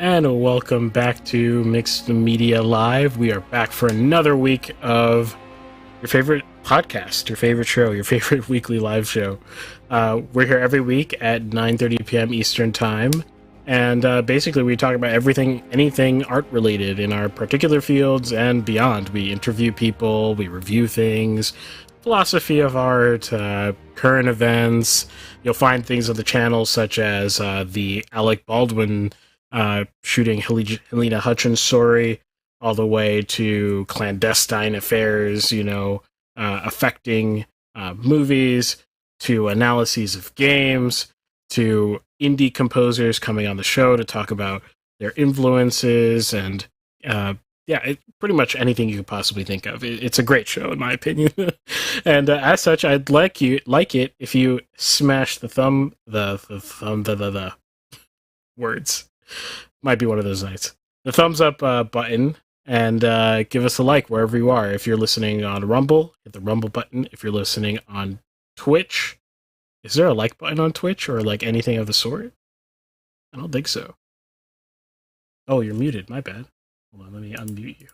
And welcome back to Mixed Media Live. We are back for another week of your favorite podcast, your favorite show, your favorite weekly live show. We're here every week at 9:30 p.m. Eastern Time, and basically we talk about anything art-related in our particular fields and beyond. We interview people, we review things, philosophy of art, current events. You'll find things on the channel such as the Alec Baldwin shooting Helena Hutchins story, all the way to clandestine affairs, affecting movies, to analyses of games, to indie composers coming on the show to talk about their influences, and pretty much anything you could possibly think of. It's a great show, in my opinion. And as such, I'd like it if you smash the words. Might be one of those nights. The thumbs up button, and give us a like wherever you are. If you're listening on Rumble, hit the Rumble button. If you're listening on Twitch, is there a like button on Twitch or like anything of the sort? I don't think so. Oh, you're muted. My bad. Hold on, let me unmute you.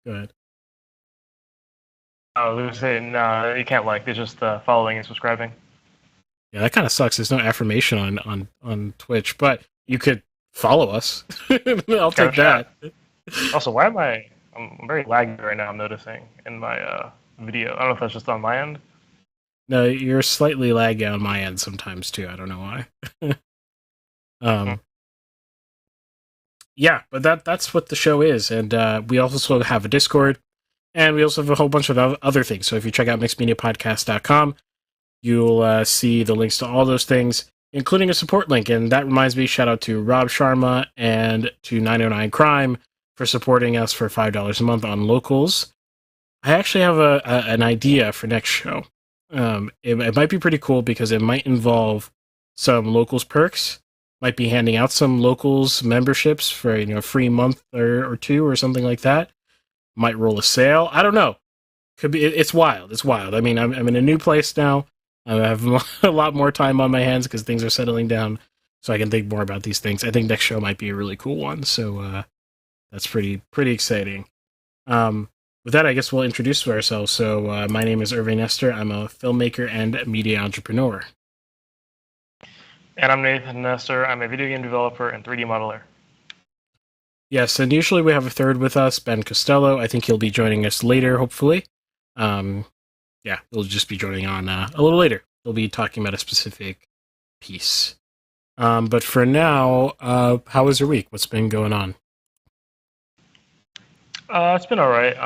Go ahead. I was going to say, no, you can't like. It's just following and subscribing. Yeah, that kind of sucks. There's no affirmation on Twitch, but you could follow us. I'll take that. Also, why am I'm very laggy right now, I'm noticing, in my video. I don't know if that's just on my end. No, you're slightly laggy on my end sometimes, too. I don't know why. Yeah, but that's what the show is, and we also have a Discord, and we also have a whole bunch of other things. So if you check out mixedmediapodcast.com, you'll see the links to all those things, including a support link. And that reminds me, shout out to Rob Sharma and to 909 Crime for supporting us for $5 a month on Locals. I actually have an idea for next show. It might be pretty cool because it might involve some Locals perks. Might be handing out some Locals memberships for a free month or two or something like that. Might roll a sale. I don't know. Could be. It's wild. It's wild. I mean, I'm in a new place now. I have a lot more time on my hands because things are settling down, so I can think more about these things. I think next show might be a really cool one, so that's pretty exciting. With that, I guess we'll introduce ourselves. So my name is Irving Nestor. I'm a filmmaker and media entrepreneur. And I'm Nathan Nestor. I'm a video game developer and 3D modeler. Yes, and usually we have a third with us, Ben Costello. I think he'll be joining us later, hopefully. He'll just be joining on a little later. He'll be talking about a specific piece. But for now, how was your week? What's been going on? It's been all right.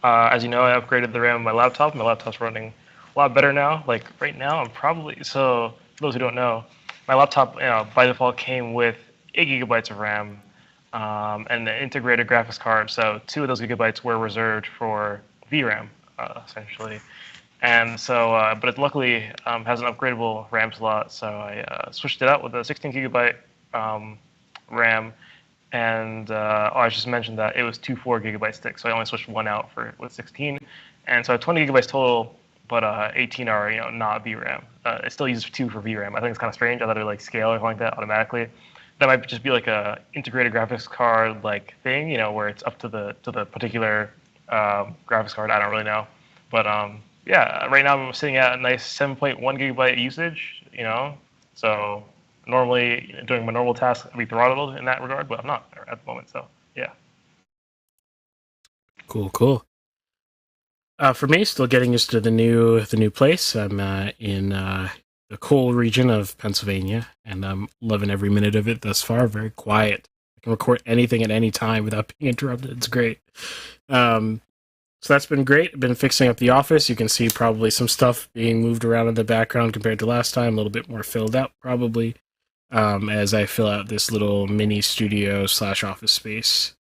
As you know, I upgraded the RAM of my laptop. My laptop's running a lot better now. Like right now, so for those who don't know, my laptop by default came with 8 gigabytes of RAM and an integrated graphics card. So 2 of those gigabytes were reserved for VRAM, essentially. And so, but it luckily has an upgradable RAM slot, so I switched it out with a 16 gigabyte RAM. And I just mentioned that it was 2 4 gigabyte sticks, so I only switched one out with 16. And so 20 gigabytes total, but 18 are not VRAM. It still uses 2 for VRAM. I think it's kind of strange. I thought it would like scale or something like that automatically. That might just be like a integrated graphics card like thing, where it's up to the particular graphics card. I don't really know, but right now I'm sitting at a nice 7.1 gigabyte usage. So normally doing my normal tasks, I'd be throttled in that regard, but I'm not at the moment. So yeah. Cool. For me, still getting used to the new place. I'm in the coal region of Pennsylvania, and I'm loving every minute of it thus far. Very quiet. I can record anything at any time without being interrupted. It's great. So that's been great. I've been fixing up the office. You can see probably some stuff being moved around in the background compared to last time. A little bit more filled out, probably, as I fill out this little mini studio / office space,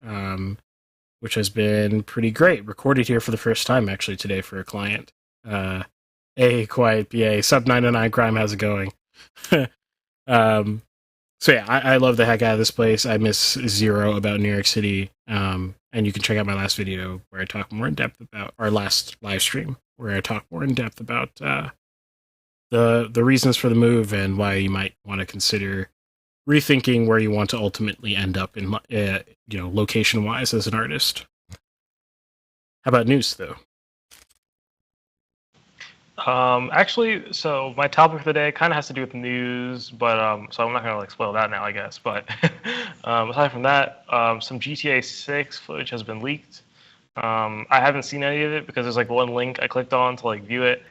which has been pretty great. Recorded here for the first time, actually, today for a client. Hey, Quiet PA. Sub 909 Crime, how's it going? So yeah, I love the heck out of this place. I miss zero about New York City. And you can check out my last video where I talk more in depth about our last live stream, where I talk more in depth about the reasons for the move and why you might want to consider rethinking where you want to ultimately end up in, location wise as an artist. How about news though? Actually, so my topic for the day kind of has to do with news, but so I'm not gonna like spoil that now, I guess. But aside from that, some GTA 6 footage has been leaked. I haven't seen any of it because there's like one link I clicked on to like view it,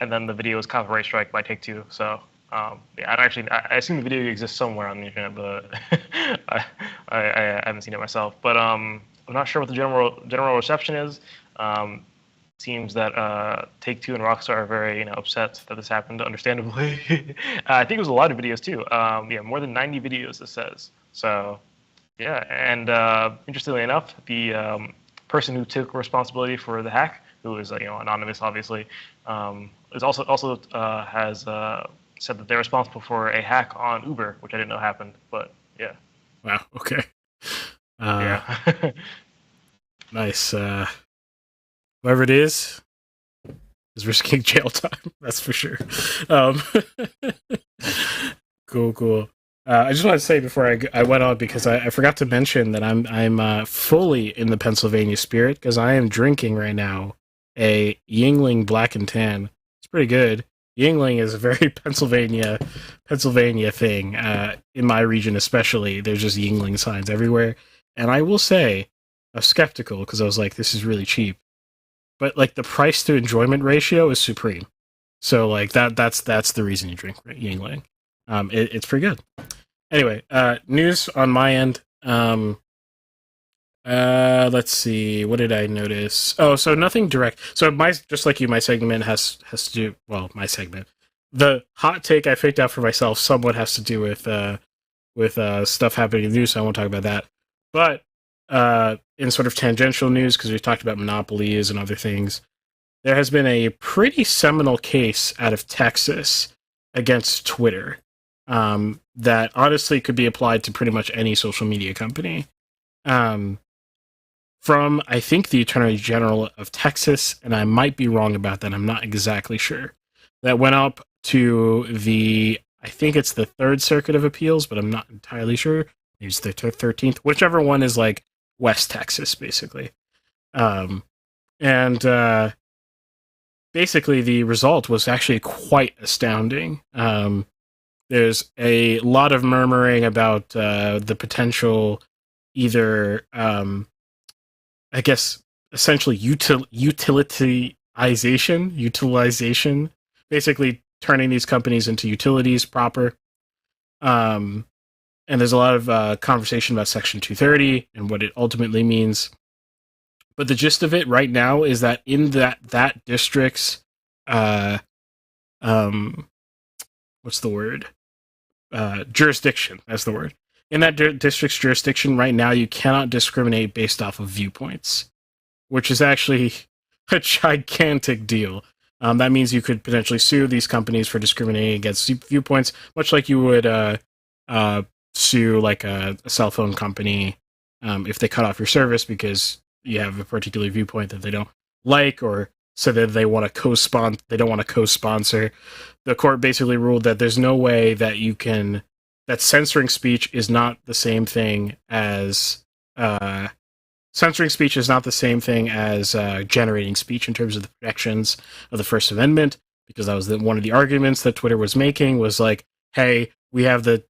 and then the video was copyright strike by Take-Two. So yeah, I assume the video exists somewhere on the internet, but I haven't seen it myself. But I'm not sure what the general reception is. Seems that Take-Two and Rockstar are very upset that this happened, understandably. I think it was a lot of videos too. Yeah, more than 90 videos, it says. So yeah, and interestingly enough, the person who took responsibility for the hack, who is anonymous, obviously, is also has said that they're responsible for a hack on Uber, which I didn't know happened. But yeah. Wow. Okay. Yeah. Nice. Whoever it is risking jail time. That's for sure. Cool. I just want to say before I went on, because I forgot to mention that I'm fully in the Pennsylvania spirit, because I am drinking right now a Yingling Black and Tan. It's pretty good. Yingling is a very Pennsylvania thing. In my region especially, there's just Yingling signs everywhere. And I will say, I was skeptical because I was like, this is really cheap. But like the price to enjoyment ratio is supreme. So like that's the reason you drink Yingling. It's pretty good. Anyway, news on my end. Let's see. What did I notice? Oh, so nothing direct. So just like you, my segment has to do. Well, my segment. The hot take I picked out for myself somewhat has to do with stuff happening in the news. So I won't talk about that. But in sort of tangential news, because we've talked about monopolies and other things, there has been a pretty seminal case out of Texas against Twitter that honestly could be applied to pretty much any social media company. From, I think, the Attorney General of Texas, and I might be wrong about that, I'm not exactly sure, that went up to I think it's the Third Circuit of Appeals, but I'm not entirely sure. Maybe it's the 13th, whichever one is like West Texas, basically. Basically the result was actually quite astounding. There's a lot of murmuring about the potential either, I guess, essentially utilization, basically turning these companies into utilities proper. And there's a lot of conversation about Section 230 and what it ultimately means. But the gist of it right now is that in that district's, what's the word? Jurisdiction, that's the word. In that district's jurisdiction right now, you cannot discriminate based off of viewpoints, which is actually a gigantic deal. That means you could potentially sue these companies for discriminating against viewpoints, much like you would sue like a cell phone company if they cut off your service because you have a particular viewpoint that they don't like, or so that they want to they don't want to co-sponsor. The court basically ruled that there's no way that that censoring speech is not the same thing as generating speech in terms of the protections of the First Amendment, because that was one of the arguments that Twitter was making, was like, hey, we have the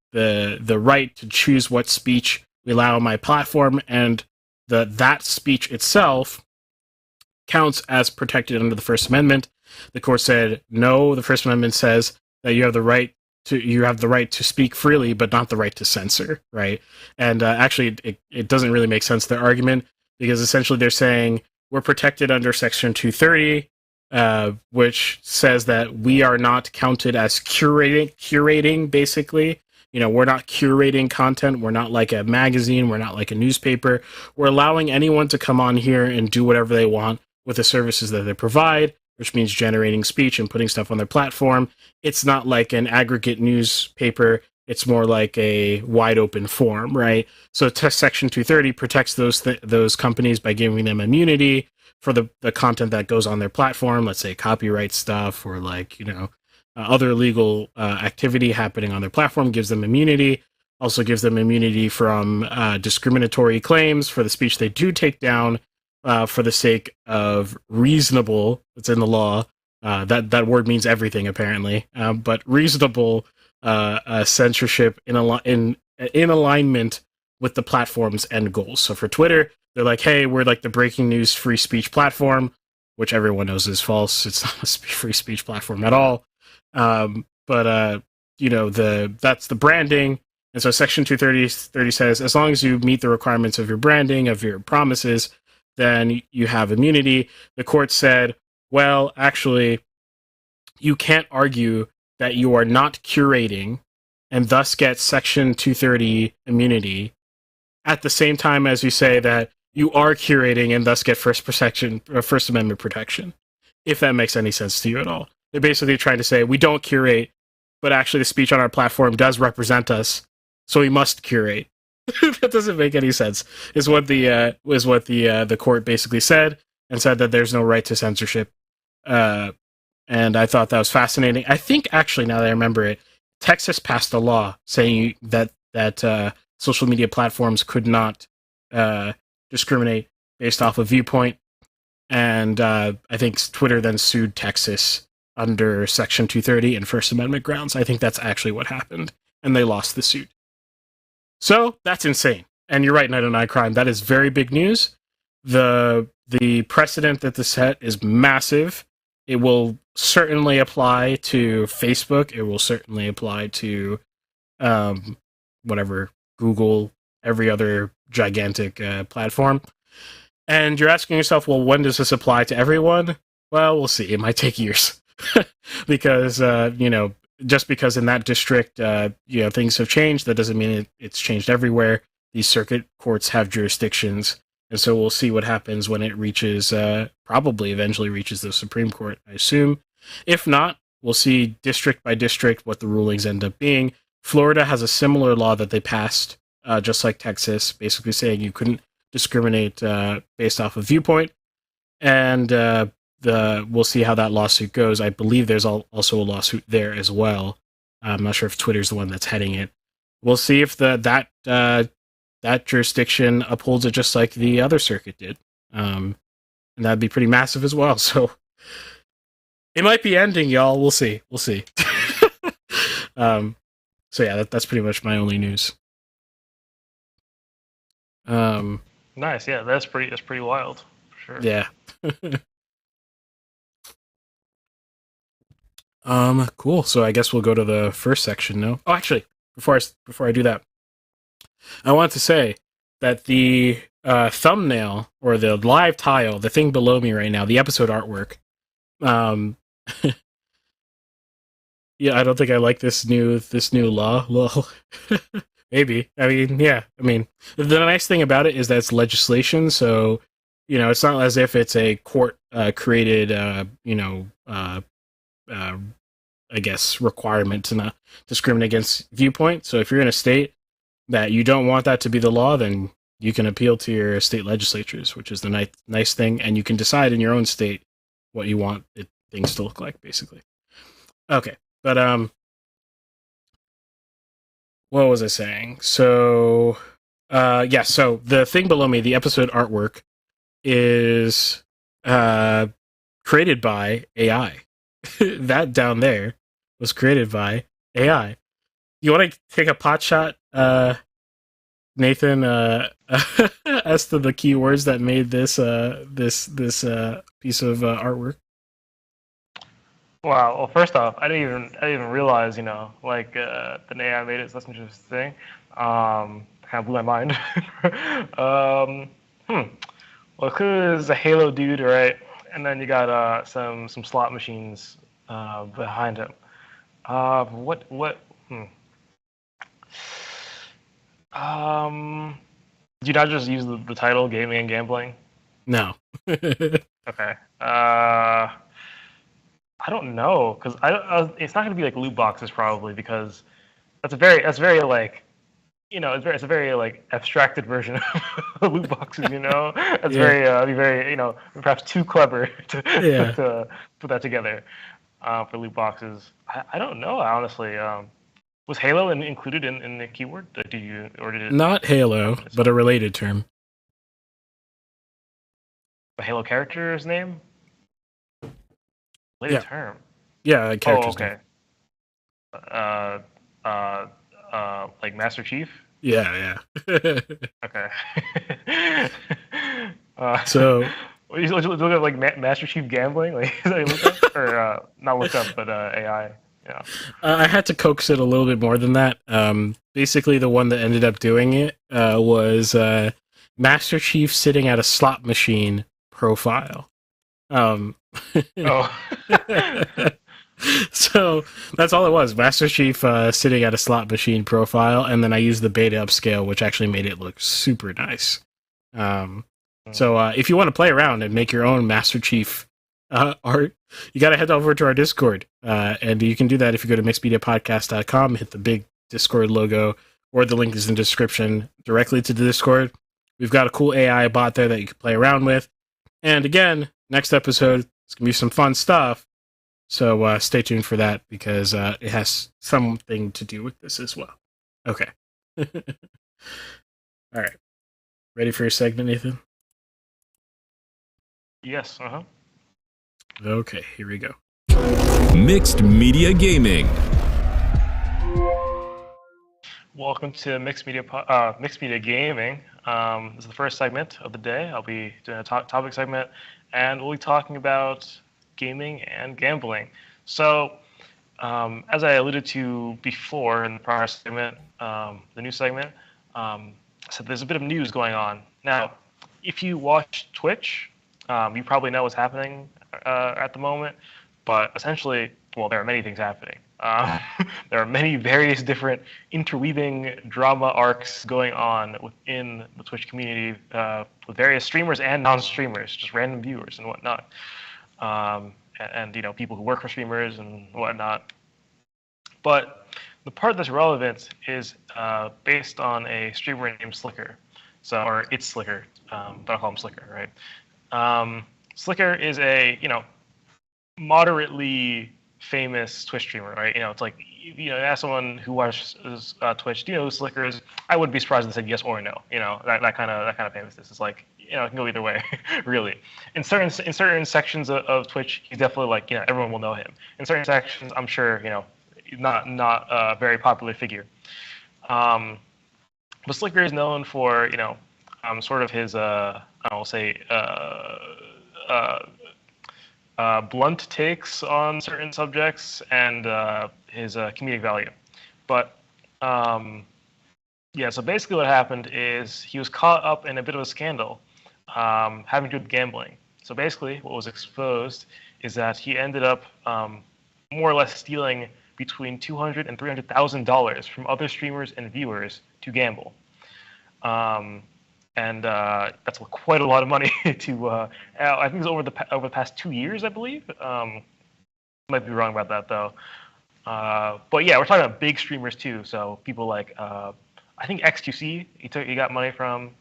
right to choose what speech we allow on my platform, and that speech itself counts as protected under the First Amendment. The court said, no, the First Amendment says that you have the right to speak freely, but not the right to censor, right? And actually, it doesn't really make sense, their argument, because essentially they're saying we're protected under Section 230, which says that we are not counted as curating, basically. We're not curating content. We're not like a magazine. We're not like a newspaper. We're allowing anyone to come on here and do whatever they want with the services that they provide, which means generating speech and putting stuff on their platform. It's not like an aggregate newspaper. It's more like a wide open forum, right? So Section 230 protects those companies by giving them immunity for the content that goes on their platform, let's say copyright stuff or like, other illegal activity happening on their platform gives them immunity. Also gives them immunity from discriminatory claims for the speech they do take down for the sake of reasonable. It's in the law. That word means everything apparently, but reasonable censorship in alignment with the platform's end goals. So for Twitter, they're like, hey, we're like the breaking news free speech platform, which everyone knows is false. It's not a free speech platform at all. But that's the branding. And so Section 230 says, as long as you meet the requirements of your branding, of your promises, then you have immunity. The court said, well, actually, you can't argue that you are not curating and thus get Section 230 immunity at the same time as you say that you are curating and thus get First Amendment protection, if that makes any sense to you at all. They're basically trying to say we don't curate, but actually the speech on our platform does represent us, so we must curate. That doesn't make any sense. Is what the court basically said, and said that there's no right to censorship. And I thought that was fascinating. I think actually, now that I remember it, Texas passed a law saying that social media platforms could not discriminate based off of viewpoint, and I think Twitter then sued Texas under Section 230 and First Amendment grounds. I think that's actually what happened, and they lost the suit. So that's insane. And you're right, 909 Crime. That is very big news. The precedent that this set is massive. It will certainly apply to Facebook. It will certainly apply to whatever, Google, every other gigantic platform. And you're asking yourself, well, when does this apply to everyone? Well, we'll see. It might take years. Because, just because in that district, things have changed, that doesn't mean it's changed everywhere. These circuit courts have jurisdictions. And so we'll see what happens when it reaches, probably eventually reaches the Supreme Court, I assume. If not, we'll see district by district what the rulings end up being. Florida has a similar law that they passed, just like Texas, basically saying you couldn't discriminate based off of viewpoint. And we'll see how that lawsuit goes. I believe there's also a lawsuit there as well. I'm not sure if Twitter's the one that's heading it. We'll see if that jurisdiction upholds it just like the other circuit did. And that'd be pretty massive as well. So it might be ending, y'all. We'll see. So yeah, that's pretty much my only news. Nice. Yeah, that's pretty wild, for sure. Yeah. Cool. So I guess we'll go to the first section now. Oh, actually, before I do that, I want to say that the thumbnail or the live tile, the thing below me right now, the episode artwork, yeah, I don't think I like this new law. Well, maybe. I mean, yeah. I mean, the nice thing about it is that it's legislation, so it's not as if it's a court created, I guess, requirement to not discriminate against viewpoint. So if you're in a state that you don't want that to be the law, then you can appeal to your state legislatures, which is the nice thing, and you can decide in your own state what you want things to look like, basically. Okay, but what was I saying? So, so the thing below me, the episode artwork, is created by AI. That down there was created by AI. You want to take a pot shot, Nathan, as to the keywords that made this piece of artwork? Wow. Well, first off, I didn't even realize, like the AI made it. So that's interesting. Kind of blew my mind. Well, clearly there's a Halo dude, right? And then you got some slot machines behind him. What? Did you not just use the title "Gaming and Gambling"? No. Okay. I don't know, because it's not going to be like loot boxes probably, because that's very like, it's a very like abstracted version of loot boxes. It's very perhaps too clever to put that together for loot boxes. I don't know, honestly. Was Halo included in the keyword? Do you or did it? Not Halo, but a related term. The Halo character's name? Related term. Yeah, a Oh, character's okay. Uh, like Master Chief. name. Yeah. Okay. So you look at like Master Chief gambling, like is that you look up or not look up, but AI. Yeah. I had to coax it a little bit more than that. Basically, the one that ended up doing it was Master Chief sitting at a slot machine profile. Um, Oh. so that's all it was. Master Chief sitting at a slot machine profile, and then I used the beta upscale, which actually made it look super nice. So if you want to play around and make your own Master Chief art, you got to head over to our Discord. And you can do that if you go to mixedmediapodcast.com, hit the big Discord logo, or the link is in the description directly to the Discord. We've got a cool AI bot there that you can play around with. And again, next episode, it's going to be some fun stuff. So stay tuned for that because it has something to do with this as well. Okay. All right. Ready for your segment, Nathan? Yes. Okay, here we go. Mixed Media Gaming. Welcome to Mixed Media Gaming. This is the first segment of the day. I'll be doing a topic segment, and we'll be talking about gaming and gambling. So, as I alluded to before in the prior segment, the new segment, so there's a bit of news going on. Now, if you watch Twitch, you probably know what's happening at the moment, but essentially, well, there are many things happening. There are many various different interweaving drama arcs going on within the Twitch community with various streamers and non-streamers, just random viewers and whatnot, and you know, people who work for streamers and whatnot. But the part that's relevant is based on a streamer named Slicker, or it's Slicker, but I'll call him Slicker, right? Slicker is a moderately famous Twitch streamer, right? It's like, ask someone who watches Twitch, do you know who Slicker is? I wouldn't be surprised if they said yes or no. That kind of famousness is like, it can go either way, really. In certain sections of Twitch, he's definitely like, everyone will know him. In certain sections, I'm sure, not a very popular figure. But Slicker is known for, sort of his, I will say, blunt takes on certain subjects and his comedic value. But so basically what happened is he was caught up in a bit of a scandal having to do with gambling. So basically what was exposed is that he ended up more or less stealing between $200,000 and $300,000 from other streamers and viewers to gamble. And that's quite a lot of money to. I think it's over the past 2 years, I believe. Might be wrong about that though. But yeah, we're talking about big streamers too. So people like I think XQC. He got money from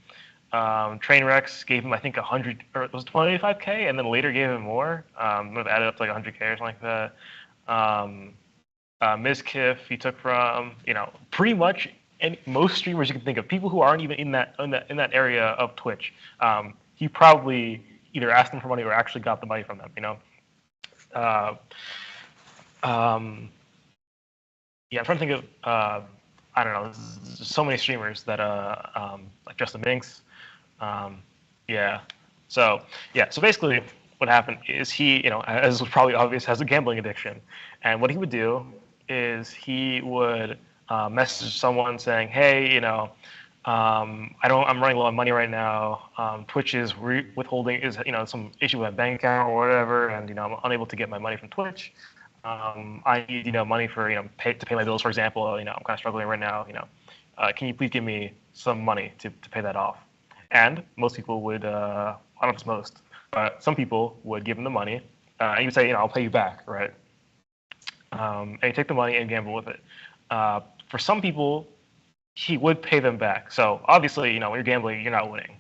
Trainwrecks. Gave him I think 100 or it was 25K, and then later gave him more. Might have added up to like 100K or something like that. Mizkiff he took from pretty much. And most streamers you can think of, people who aren't even in that area of Twitch, he probably either asked them for money or actually got the money from them. I'm trying to think of I don't know. There's so many streamers that like Justin Minks. So basically, what happened is he, as was probably obvious, has a gambling addiction, and what he would do is he would message someone saying, "Hey, I'm running low on money right now. Twitch is withholding some issue with my bank account or whatever, and I'm unable to get my money from Twitch. I need money for to pay my bills, for example. I'm kind of struggling right now. Can you please give me some money to pay that off?" And most people would, I don't know if it's most, but some people would give him the money, and he would say, "I'll pay you back," right? And you take the money and gamble with it. For some people, he would pay them back. So obviously, when you're gambling, you're not winning.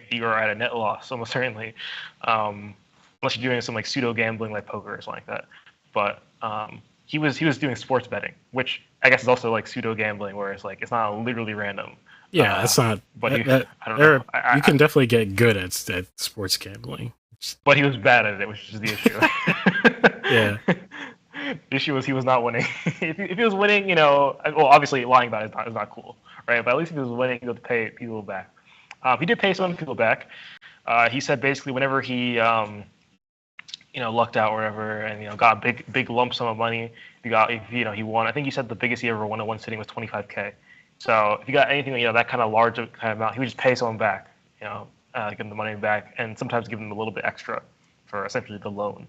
You're at a net loss, almost certainly, unless you're doing some like pseudo gambling, like poker or something like that. But he was doing sports betting, which I guess it's also like pseudo gambling, where it's like it's not literally random. Yeah, that's not. But That, he, that I don't know. you can definitely get good at sports gambling. But he was bad at it, which is the issue. Yeah. The issue was he was not winning. If he was winning, well, obviously lying about it is not cool, right? But at least if he was winning, he would pay people back. He did pay some people back. He said basically whenever he, lucked out or whatever, and got a big lump sum of money, he won. I think he said the biggest he ever won in one sitting was 25K. So if you got anything, that kind of large kind of amount, he would just pay someone back, give them the money back, and sometimes give them a little bit extra for essentially the loan.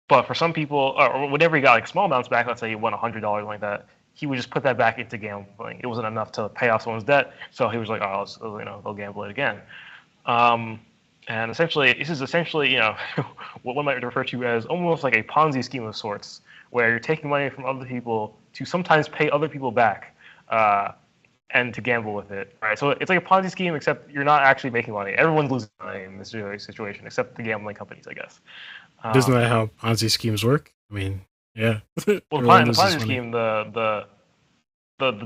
But for some people, or whenever he got like small amounts back, let's say he won $100 like that, he would just put that back into gambling. It wasn't enough to pay off someone's debt, so he was like, "Oh, they'll gamble it again." And essentially, this is essentially, what one might refer to as almost like a Ponzi scheme of sorts, where you're taking money from other people to sometimes pay other people back, and to gamble with it. Right? So it's like a Ponzi scheme, except you're not actually making money. Everyone's losing money in this situation, except the gambling companies, I guess. Isn't that how Ponzi schemes work? I mean, yeah. Well, the Ponzi scheme, the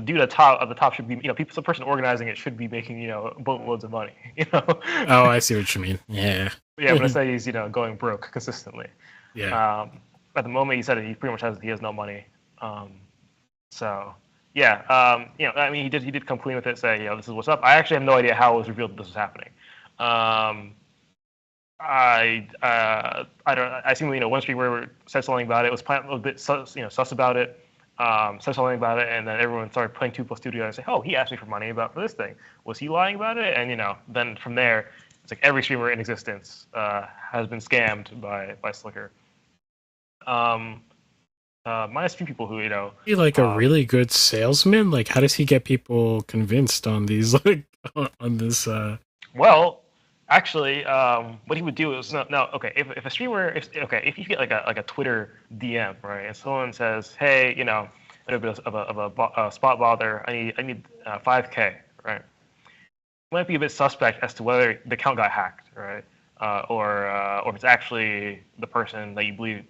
dude at the top should be, the person organizing it should be making, boatloads of money, Oh, I see what you mean. Yeah. Yeah, but I say he's, going broke consistently. Yeah. At the moment, he said he pretty much has no money. So yeah, he did come clean with it, say, this is what's up. I actually have no idea how it was revealed that this was happening. I seen one streamer said something about it. Was a bit sus about it. Said something about it, and then everyone started playing 2 plus 2 together and say, "Oh, he asked me for money for this thing. Was he lying about it?" And then from there, it's like every streamer in existence has been scammed by Slicker. Minus a few people who He like a really good salesman. Like, how does he get people convinced on these on this? Well. Actually, what he would do is okay. If a streamer, if you get like a Twitter DM, right, and someone says, "Hey, a little bit of a spot bother. I need 5K," right? It might be a bit suspect as to whether the account got hacked, right, or if it's actually the person that you believe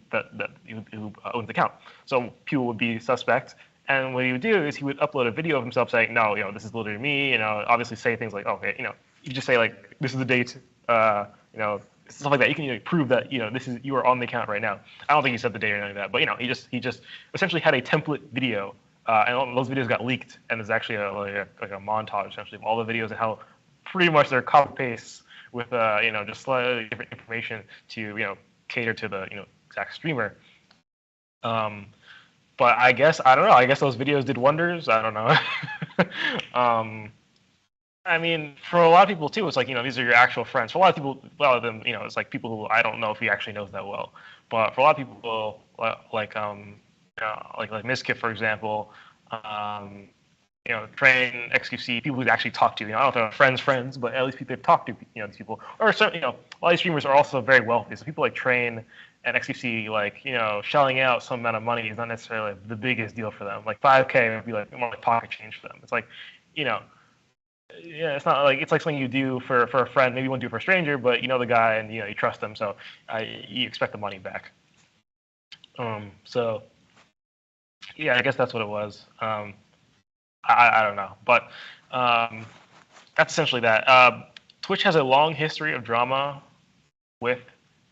who owns the account. So people would be suspect. And what he would do is he would upload a video of himself saying, "No, this is literally me." Obviously say things like, "Okay, you just say like, this is the date, stuff like that. You can prove that you are on the account right now." I don't think he said the date or anything like that, but he just essentially had a template video, and all those videos got leaked, and there's actually like a montage essentially of all the videos and how pretty much they're copy paste with just slightly different information to cater to the exact streamer. But I guess I don't know. I guess those videos did wonders. I don't know. I mean, for a lot of people too, it's like these are your actual friends. For a lot of them, it's like people who I don't know if he actually knows that well. But for a lot of people, like Miskit, for example, Train, XQC, people who actually talk to. I don't know if they're friends, but at least people they've talked to. These people, or certainly, a lot of these streamers are also very wealthy. So people like Train and XQC, shelling out some amount of money is not necessarily the biggest deal for them. Like 5K would be like more like pocket change for them. It's like, yeah, it's not like it's like something you do for a friend. Maybe you won't do it for a stranger, but you know the guy and you trust him, so you expect the money back. So yeah, I guess that's what it was. I don't know, but that's essentially that. Twitch has a long history of drama with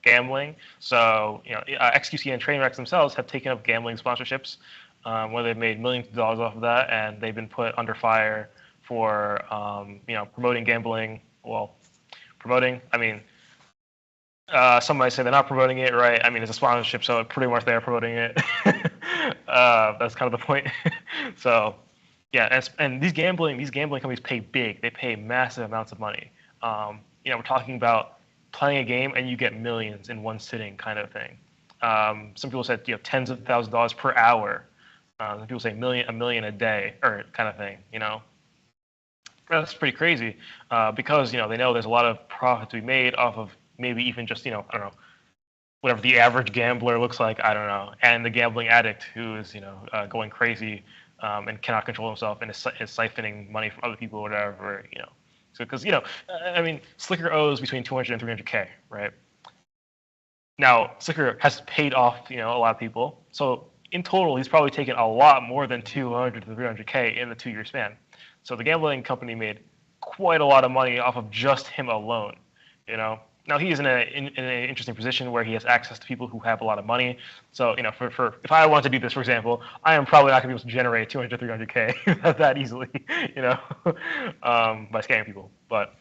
gambling. So XQC and Trainwrecks themselves have taken up gambling sponsorships, where they've made millions of dollars off of that, and they've been put under fire for promoting gambling. Well, promoting. I mean, some might say they're not promoting it, right? I mean, it's a sponsorship, so pretty much they're promoting it. That's kind of the point. So, yeah, and these gambling companies pay big. They pay massive amounts of money. We're talking about playing a game and you get millions in one sitting, kind of thing. Some people said tens of thousands of dollars per hour. Some people say a million a day, or kind of thing. That's pretty crazy, because they know there's a lot of profit to be made off of maybe even just I don't know, whatever the average gambler looks like, I don't know, and the gambling addict who is going crazy and cannot control himself and is siphoning money from other people or whatever, So because I mean, Slicker owes between 200 and 300K, right? Now Slicker has paid off a lot of people, so in total, he's probably taken a lot more than 200 to 300K in the 2-year span. So the gambling company made quite a lot of money off of just him alone. You know, now he's in an interesting position where he has access to people who have a lot of money. So for if I wanted to do this, for example, I am probably not going to be able to generate 200 to 300K that easily, by scamming people. But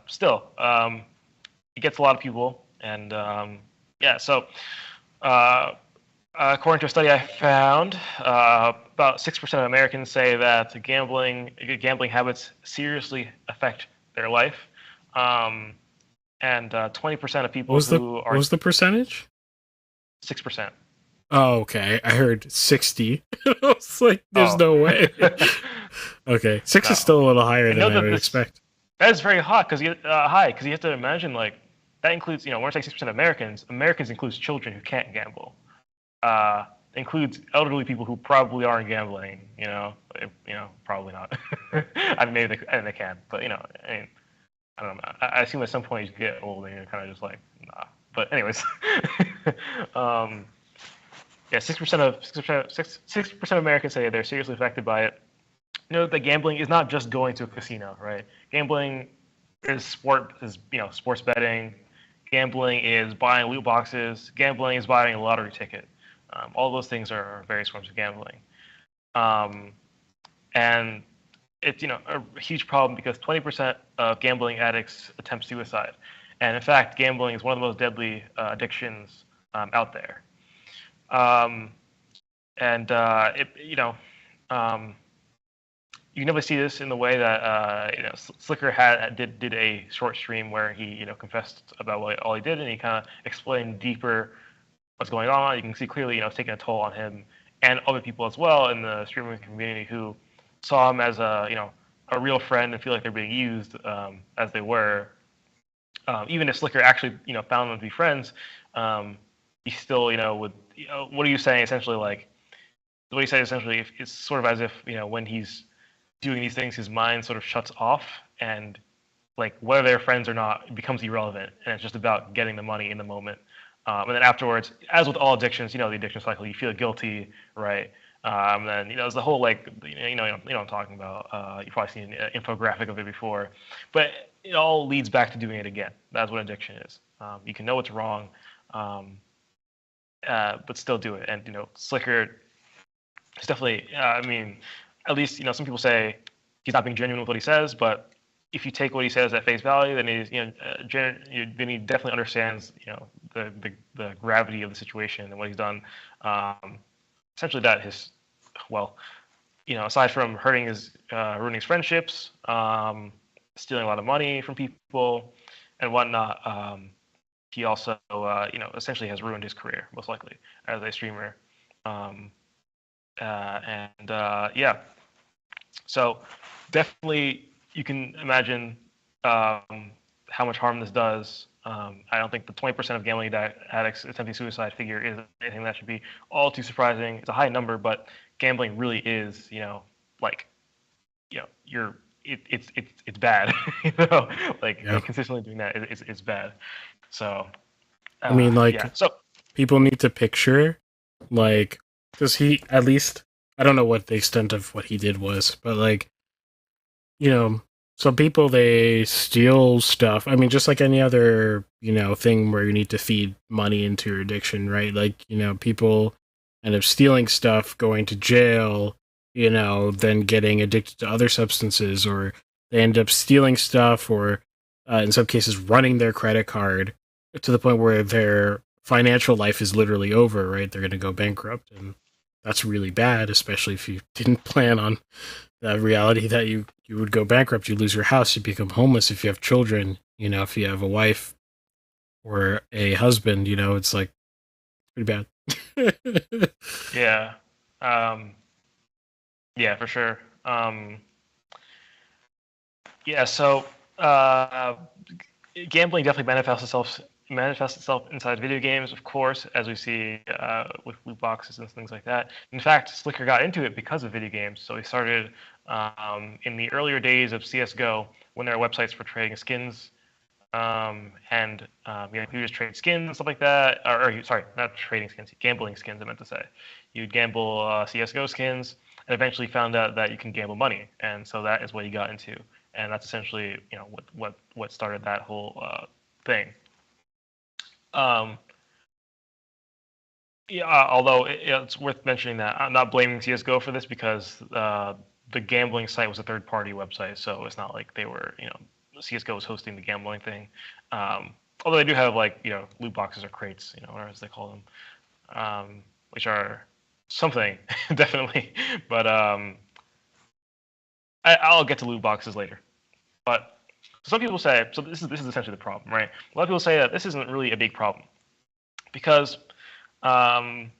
still, it gets a lot of people, and yeah. So according to a study I found, about 6% of Americans say that gambling habits seriously affect their life, and 20% of people What was the percentage? 6%. Oh, okay. I heard 60. I was like, there's no way. Okay, 6 is still a little higher than I would expect. That is very high because you have to imagine, like, that includes, when I say 6% of Americans includes children who can't gamble. Includes elderly people who probably aren't gambling. Probably not. I mean, maybe they can, but I mean, I don't know. I assume at some point you get old and you're kind of just like, nah. But anyways, yeah, 6% of Americans say they're seriously affected by it. Note that gambling is not just going to a casino, right? Gambling is sports betting. Gambling is buying loot boxes. Gambling is buying a lottery ticket. All those things are various forms of gambling. And it's a huge problem because 20% of gambling addicts attempt suicide. And in fact, gambling is one of the most deadly addictions out there. You never see this in the way that Slicker did a short stream where he confessed about all he did, and he kind of explained deeper what's going on. You can see clearly it's taking a toll on him and other people as well in the streaming community who saw him as a real friend and feel like they're being used as they were. Even if Slicker actually found them to be friends, he still would what are you saying essentially, like what he said essentially it's sort of as if when he's doing these things his mind sort of shuts off, and like whether they're friends or not it becomes irrelevant, and it's just about getting the money in the moment. And then afterwards, as with all addictions, the addiction cycle, you feel guilty, right? And then there's the whole like what I'm talking about. You've probably seen an infographic of it before, but it all leads back to doing it again. That's what addiction is. You can know it's wrong, but still do it. And Slicker is definitely. I mean, at least some people say he's not being genuine with what he says, but if you take what he says at face value, then he's then he definitely understands the gravity of the situation and what he's done. Essentially, that aside from ruining his friendships, stealing a lot of money from people and whatnot, he also essentially has ruined his career most likely as a streamer. Yeah, so definitely you can imagine how much harm this does. I don't think the 20% of gambling addicts attempting suicide figure is anything that should be all too surprising. It's a high number, but gambling really is, it's bad. Consistently doing that, it's bad. So, I mean, people need to picture, because he, at least, I don't know what the extent of what he did was, but some people, they steal stuff. I mean, just like any other, thing where you need to feed money into your addiction, right? People end up stealing stuff, going to jail, then getting addicted to other substances, or they end up stealing stuff, or in some cases running their credit card to the point where their financial life is literally over, right? They're going to go bankrupt, and that's really bad, especially if you didn't plan on the reality that you would go bankrupt, you lose your house, you become homeless. If you have children, if you have a wife or a husband, it's like pretty bad. Yeah. Yeah, for sure. Yeah, so gambling definitely manifests itself inside video games, of course, as we see with loot boxes and things like that. In fact, Slicker got into it because of video games. So he started in the earlier days of CS:GO, when there were websites for trading skins. And you just trade skins and stuff like that, or sorry, not trading skins, gambling skins. I meant to say, you'd gamble CS:GO skins, and eventually found out that you can gamble money, and so that is what he got into, and that's essentially what started that whole thing. Um, yeah, although it's worth mentioning that I'm not blaming CS:GO for this because the gambling site was a third-party website, so it's not like they were, CS:GO was hosting the gambling thing. Although they do have loot boxes or crates, or as they call them, which are something definitely. But I'll get to loot boxes later. But some people say, so this is essentially the problem, right? A lot of people say that this isn't really a big problem because um,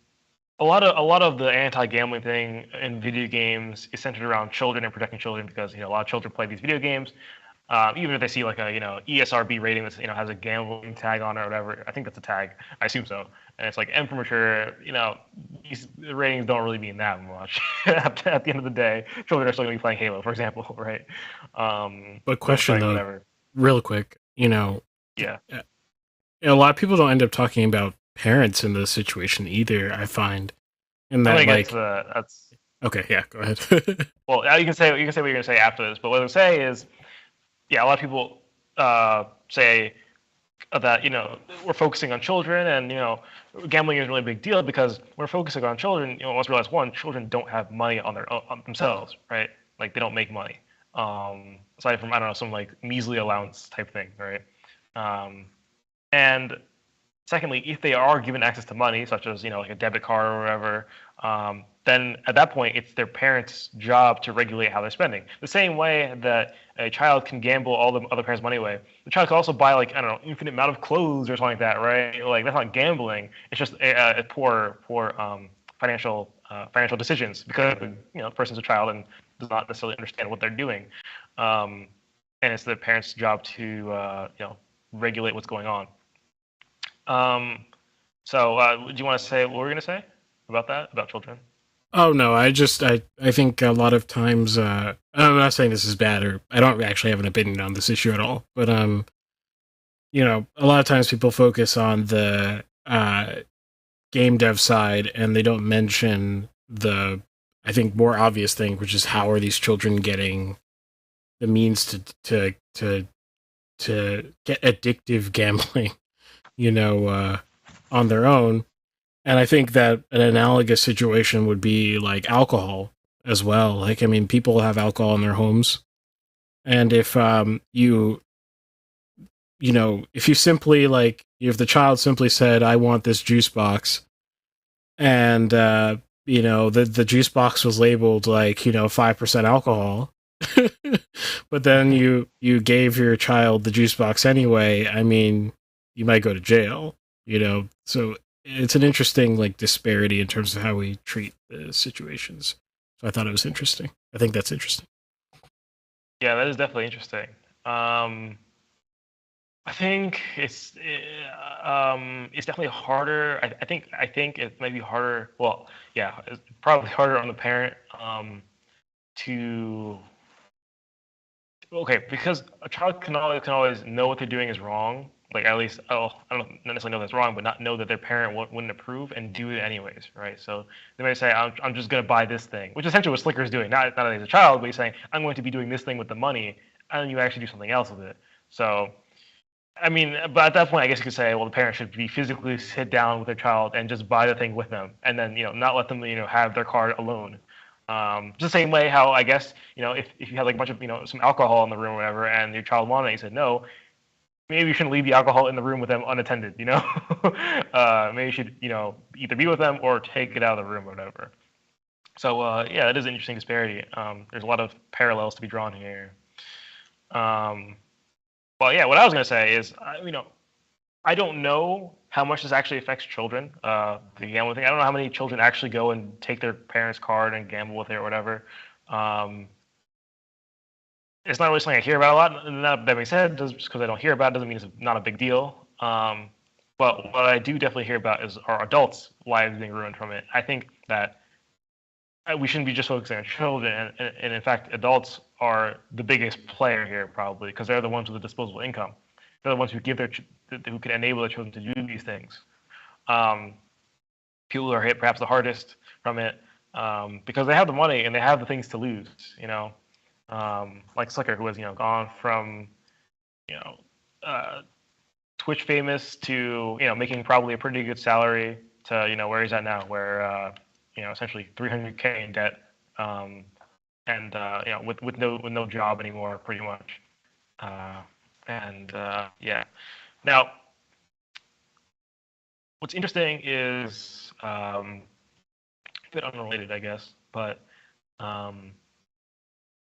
a lot of the anti-gambling thing in video games is centered around children and protecting children because a lot of children play these video games. Even if they see like a ESRB rating that has a gambling tag on it or whatever, I think that's a tag. I assume so. And it's like M for mature. These ratings don't really mean that much. At the end of the day, children are still going to be playing Halo, for example, right? But question though, whatever. real quick, Yeah. a lot of people don't end up talking about parents in this situation either. I find, and that that's okay. Yeah, go ahead. well, you can say what you're going to say after this, but what I'm saying is, yeah, a lot of people say that we're focusing on children, and gambling is a really big deal because we're focusing on children. Once we realize children don't have money on themselves, right? Like they don't make money aside from some like measly allowance type thing, right? And secondly, if they are given access to money, such as like a debit card or whatever, then at that point it's their parents' job to regulate how they're spending. The same way that a child can gamble all the other parents' money away, the child can also buy infinite amount of clothes or something like that, right? Like that's not gambling. It's just a poor financial decisions because the person's a child and does not necessarily understand what they're doing, and it's the parents' job to regulate what's going on. So do you want to say what we're going to say about that, about children? Oh no, I think a lot of times I'm not saying this is bad or I don't actually have an opinion on this issue at all, but a lot of times people focus on the game dev side and they don't mention the I think more obvious thing, which is how are these children getting the means to get addictive gambling, on their own. And I think that an analogous situation would be like alcohol as well. Like, I mean, people have alcohol in their homes. And if if you simply if the child simply said, I want this juice box, and, the juice box was labeled 5% alcohol, but then you gave your child the juice box anyway, I mean, you might go to jail, so it's an interesting disparity in terms of how we treat the situations. So I thought it was interesting. I think that's interesting. Yeah, that is definitely interesting. I think it's definitely harder. I think it might be harder. Well, yeah, it's probably harder on the parent to. Okay, because a child can always know what they're doing is wrong. Like at least, I don't necessarily know that's wrong, but not know that their parent wouldn't approve and do it anyways, right? So they might say, I'm just going to buy this thing, which is essentially what Slicker's doing. Not that he's a child, but he's saying, I'm going to be doing this thing with the money, and then you actually do something else with it. So, I mean, but at that point, I guess you could say, well, the parent should be physically sit down with their child and just buy the thing with them, and then not let them have their card alone. Just the same way how I guess if you had a bunch of some alcohol in the room or whatever, and your child wanted it, you said no. Maybe you shouldn't leave the alcohol in the room with them unattended. Maybe you should either be with them or take it out of the room or whatever. So yeah, it is an interesting disparity. There's a lot of parallels to be drawn here. Well, yeah, what I was going to say is, I don't know how much this actually affects children, the gambling thing. I don't know how many children actually go and take their parents' card and gamble with it or whatever. It's not really something I hear about a lot. And that being said, just because I don't hear about it doesn't mean it's not a big deal. But what I do definitely hear about is our adults' lives being ruined from it. I think that we shouldn't be just focusing on children, and in fact, adults are the biggest player here probably because they're the ones with the disposable income. they're the ones who who can enable their children to do these things. People who are hit perhaps the hardest from it because they have the money and they have the things to lose. Like Slicker, who has gone from Twitch famous to making probably a pretty good salary to where he's at now, where essentially 300K in debt, and with no job anymore, pretty much. Yeah. Now, what's interesting is a bit unrelated, I guess, but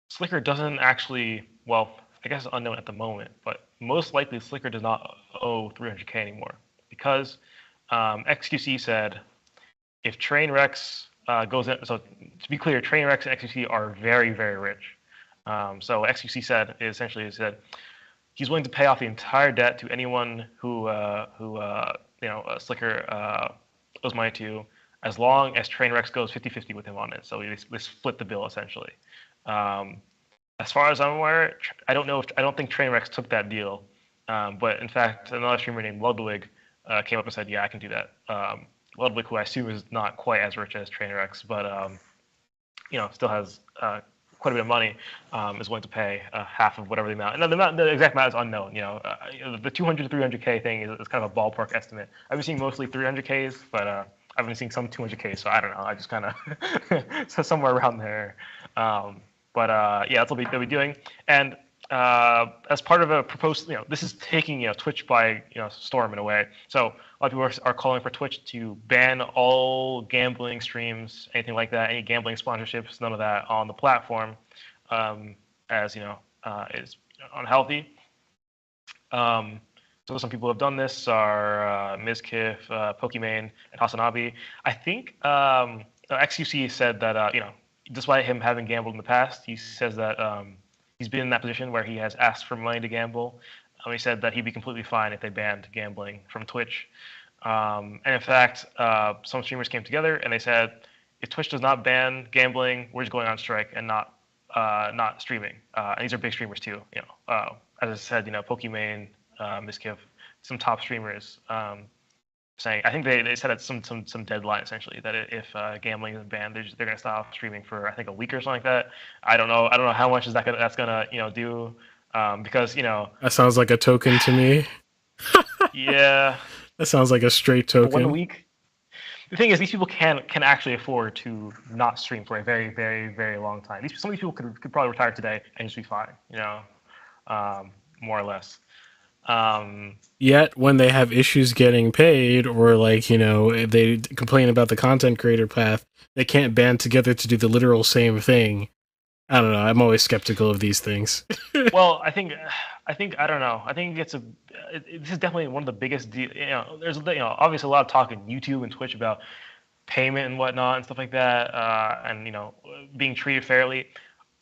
Slicker doesn't actually, well, I guess it's unknown at the moment, but most likely Slicker does not owe 300K anymore because XQC said if Trainwrecks goes in, so to be clear, Trainwrecks and XQC are very, very rich. So XQC said he's willing to pay off the entire debt to anyone who Slicker owes money to, as long as Trainwrecks goes 50-50 with him on it. So they split the bill essentially. As far as I'm aware, I don't think Trainwrecks took that deal. But in fact, another streamer named Ludwig came up and said, "Yeah, I can do that." Ludwig, who I assume is not quite as rich as Trainwrecks, but still has quite a bit of money, is willing to pay half of whatever the amount. And the exact amount is unknown. The 200 to 300K thing is kind of a ballpark estimate. I've been seeing mostly 300Ks, but I've been seeing some 200Ks, so I don't know. I just kind of so somewhere around there. Yeah, that's what they'll be doing. And as part of a proposed, this is taking Twitch by storm in a way. So a lot of people are calling for Twitch to ban all gambling streams, anything like that, any gambling sponsorships, none of that on the platform, as is unhealthy. So some people who have done this are Mizkif, Pokimane, and Hasanabi. I think XQC said that despite him having gambled in the past, he says that he's been in that position where he has asked for money to gamble. He said that he'd be completely fine if they banned gambling from Twitch. And in fact, some streamers came together and they said, if Twitch does not ban gambling, we're just going on strike and not streaming. And these are big streamers too. As I said, Pokimane, Mizkif, some top streamers. Saying, I think they set at some deadline essentially that if gambling is banned, they're going to stop streaming for I think a week or something like that. I don't know how much that's gonna do because that sounds like a token to me. Yeah, that sounds like a straight token. For 1 week. The thing is, these people can actually afford to not stream for a very, very, very long time. Some of these people could probably retire today and just be fine, more or less. Yet when they have issues getting paid or they complain about the content creator path, they can't band together to do the literal same thing. I don't know. I'm always skeptical of these things. Well, I think I don't know. I think this is definitely one of the biggest there's obviously a lot of talk on YouTube and Twitch about payment and whatnot and stuff like that, and being treated fairly.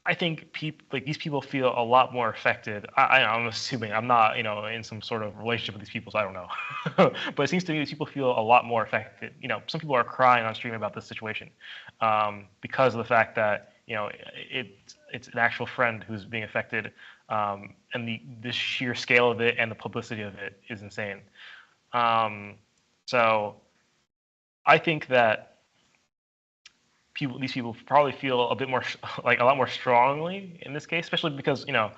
I think these people feel a lot more affected. I'm assuming I'm not, in some sort of relationship with these people, so I don't know. But it seems to me these people feel a lot more affected. Some people are crying on stream about this situation because of the fact that it's an actual friend who's being affected, and the sheer scale of it and the publicity of it is insane. So I think that these people probably feel a bit more, a lot more strongly in this case, especially because a lot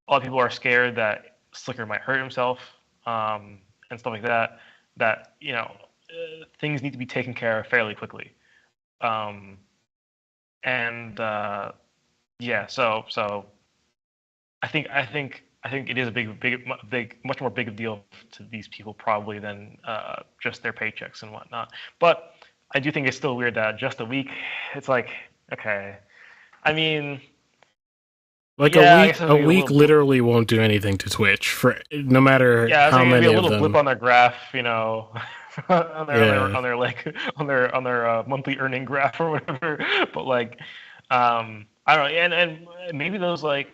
of people are scared that Slicker might hurt himself and stuff like that. That things need to be taken care of fairly quickly, yeah. So I think it is a big, much more big a deal to these people probably than just their paychecks and whatnot, but. I do think it's still weird that just a week, it's like, okay. I mean, a week literally won't do anything to Twitch for no matter how many of them. A little blip on their graph, on their monthly earning graph or whatever. But I don't know, and maybe those I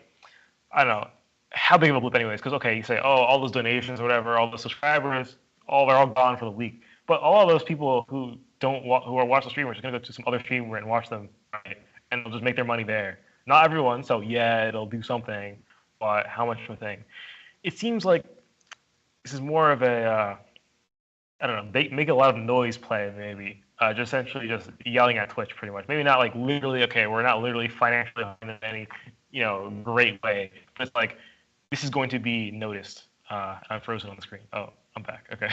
don't know how big of a blip anyways. Because you say, oh, all those donations or whatever, all the subscribers, they're all gone for the week. But all of those people who are watching the streamers are going to go to some other streamer and watch them, right? And they'll just make their money there. Not everyone, so yeah, it'll do something, but how much of a thing? It seems like this is more of a I don't know, make a lot of noise play maybe. Just essentially just yelling at Twitch pretty much. Maybe not like literally. Okay, we're not literally financially in any great way. But it's like this is going to be noticed. I'm frozen on the screen. Oh, I'm back. Okay.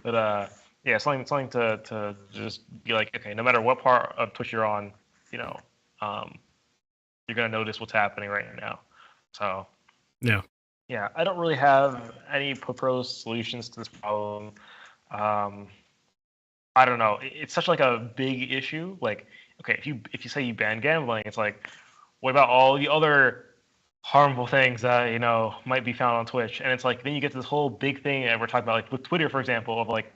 But yeah, something to just be like, okay, no matter what part of Twitch you're on, you know, you're gonna notice what's happening right now. So Yeah. yeah, I don't really have any proposed solutions to this problem. I don't know. It's such like a big issue. Like, okay, if you say you ban gambling, it's like, what about all the other harmful things that might be found on Twitch? And it's like then you get to this whole big thing that we're talking about, like with Twitter, for example, of like,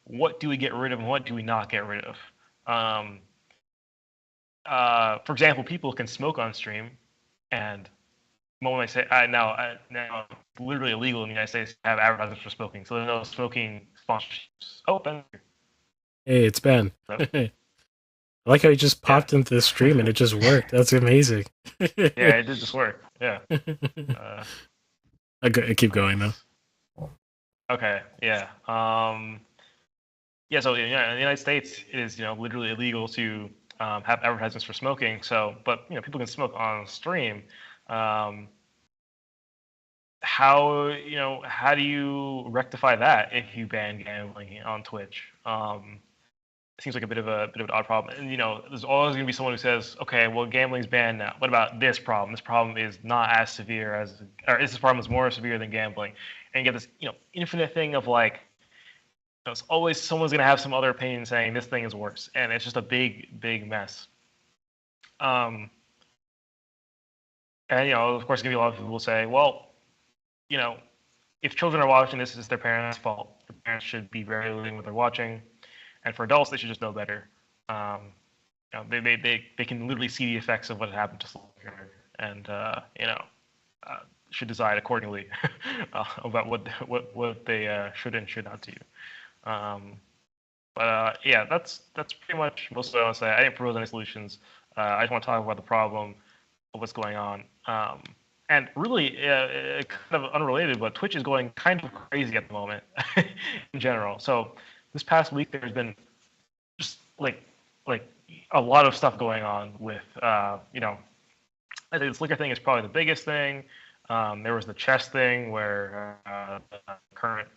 what do we get rid of and what do we not get rid of? For example, people can smoke on stream, and when I say now it's literally illegal in the United States to have advertisements for smoking, so there's no smoking sponsorships. Oh, Ben. Hey, it's Ben. I like how he just popped into the stream and it just worked. That's amazing. Yeah, it did just work. Yeah. I keep going though. Okay. Yeah. Yeah. So in the United States, it is literally illegal to have advertisements for smoking. So, but people can smoke on stream. How do you rectify that if you ban gambling on Twitch? It seems like a bit of an odd problem. And there's always going to be someone who says, okay, well, gambling's banned now. What about this problem? This problem is not as severe or this problem is more severe than gambling. And you get this infinite thing of like, it's always someone's going to have some other opinion saying this thing is worse, and it's just a big mess. And of course, going to be a lot of people will say, well, if children are watching this, it's their parents' fault. The parents should be very limiting what they're watching, and for adults, they should just know better. They can literally see the effects of what happened to Slayer, and should decide accordingly about what they should and should not do. But yeah, that's pretty much most of what I want to say. I didn't propose any solutions. I just want to talk about the problem of what's going on. And really, kind of unrelated, but Twitch is going kind of crazy at the moment in general. So this past week, there's been just like a lot of stuff going on with, I think this liquor thing is probably the biggest thing. There was the chess thing where the current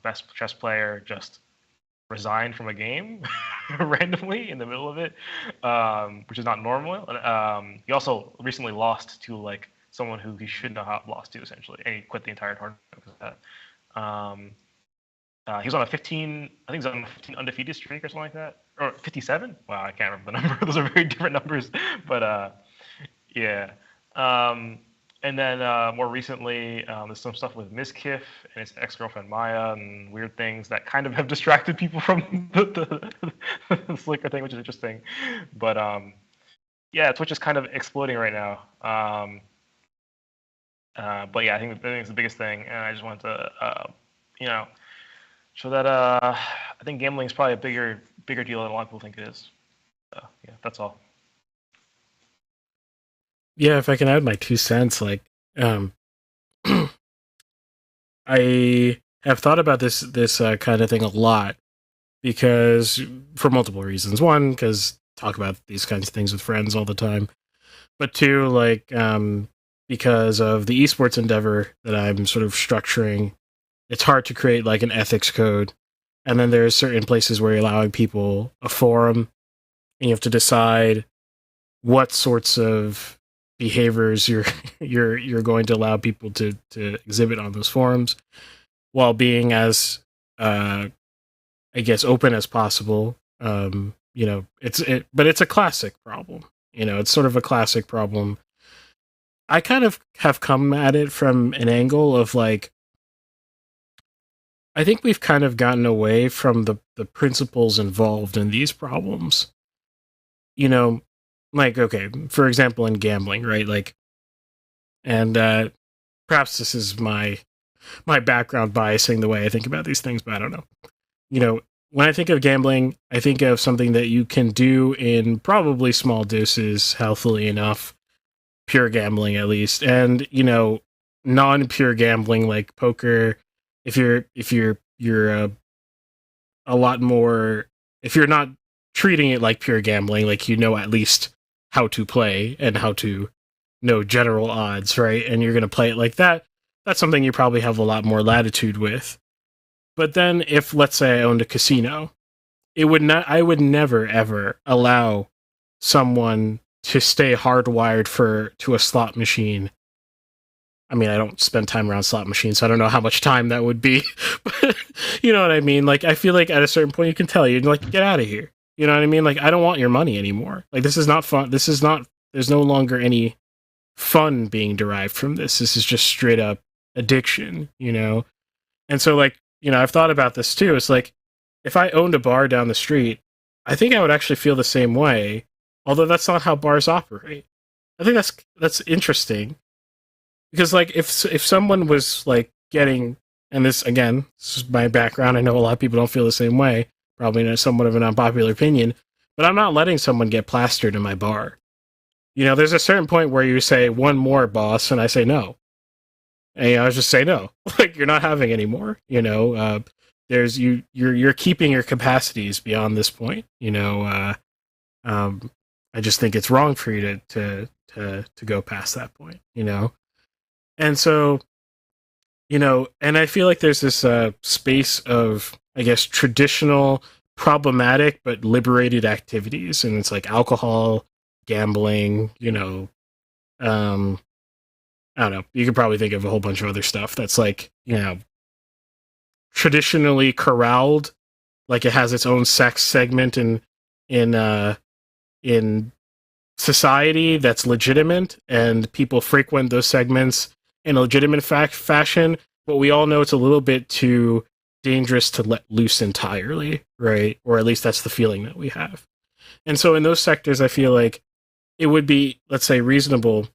best chess player just resigned from a game randomly in the middle of it, which is not normal. He also recently lost to like someone who he should not have lost to, essentially, and he quit the entire tournament because of that. He was on a 15, I think he was on a 15 undefeated streak or something like that, or 57. Wow, I can't remember the number. Those are very different numbers, but yeah. And then more recently, there's some stuff with Mizkif and his ex-girlfriend Maya and weird things that kind of have distracted people from the Slicker thing, which is interesting. But yeah, Twitch is kind of exploding right now. But yeah, I think it's the biggest thing, and I just wanted to, show that I think gambling is probably a bigger deal than a lot of people think it is. So yeah, that's all. Yeah, if I can add my 2 cents, like, I have thought about this kind of thing a lot because for multiple reasons. One, because talk about these kinds of things with friends all the time, but two, like, because of the esports endeavor that I'm sort of structuring, it's hard to create like an ethics code, and then there's certain places where you're allowing people a forum, and you have to decide what sorts of behaviors you're going to allow people to exhibit on those forums while being as I guess open as possible. But it's a classic problem. It's sort of a classic problem. I kind of have come at it from an angle of like, I think we've kind of gotten away from the principles involved in these problems. Like, okay, for example, in gambling, right? Like, and perhaps this is my background biasing the way I think about these things, but I don't know. When I think of gambling, I think of something that you can do in probably small doses, healthily enough, pure gambling at least, and non-pure gambling like poker you're a lot more, if you're not treating it like pure gambling, like you know at least how to play and how to know general odds, right? And you're going to play it like that. That's something you probably have a lot more latitude with. But then, if let's say I owned a casino, I would never ever allow someone to stay hardwired to a slot machine. I mean, I don't spend time around slot machines, so I don't know how much time that would be. But you know what I mean? Like, I feel like at a certain point you can tell, you're like, get out of here. You know what I mean? Like, I don't want your money anymore. Like, this is not fun. There's no longer any fun being derived from this. This is just straight up addiction, you know? And so, like, you know, I've thought about this too. It's like, if I owned a bar down the street, I think I would actually feel the same way, although that's not how bars operate. I think that's interesting. Because, like, if someone was, like, getting, and this is my background, I know a lot of people don't feel the same way, probably somewhat of an unpopular opinion, but I'm not letting someone get plastered in my bar. You know, there's a certain point where you say, one more, boss, and I say no. And, you know, I just say no. Like, you're not having any more, you know? You're keeping your capacities beyond this point, you know? I just think it's wrong for you to go past that point, you know? And so, you know, and I feel like there's this space of, I guess, traditional, problematic, but liberated activities. And it's like alcohol, gambling, you know, I don't know. You could probably think of a whole bunch of other stuff that's like, you know, traditionally corralled, like it has its own sex segment in society that's legitimate, and people frequent those segments in a legitimate fashion, but we all know it's a little bit too dangerous to let loose entirely, right? Or at least that's the feeling that we have. And so in those sectors, I feel like it would be, let's say, reasonable.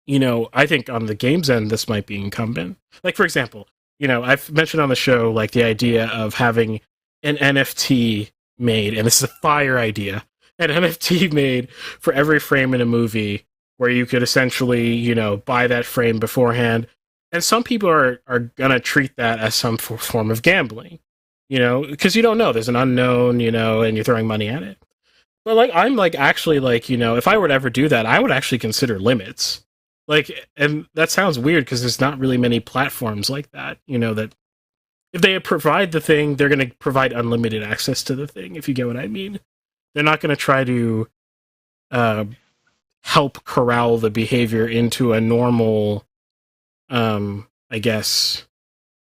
You know, I think on the games end, this might be incumbent. Like, for example, you know, I've mentioned on the show, like, the idea of having an NFT made, and this is a fire idea, an NFT made for every frame in a movie, where you could essentially, you know, buy that frame beforehand. And some people are going to treat that as some form of gambling, you know, because you don't know. There's an unknown, you know, and you're throwing money at it. But, like, I'm, like, actually, like, you know, if I were to ever do that, I would actually consider limits. Like, and that sounds weird because there's not really many platforms like that, you know, that if they provide the thing, they're going to provide unlimited access to the thing, if you get what I mean. They're not going to try to help corral the behavior into a normal, I guess,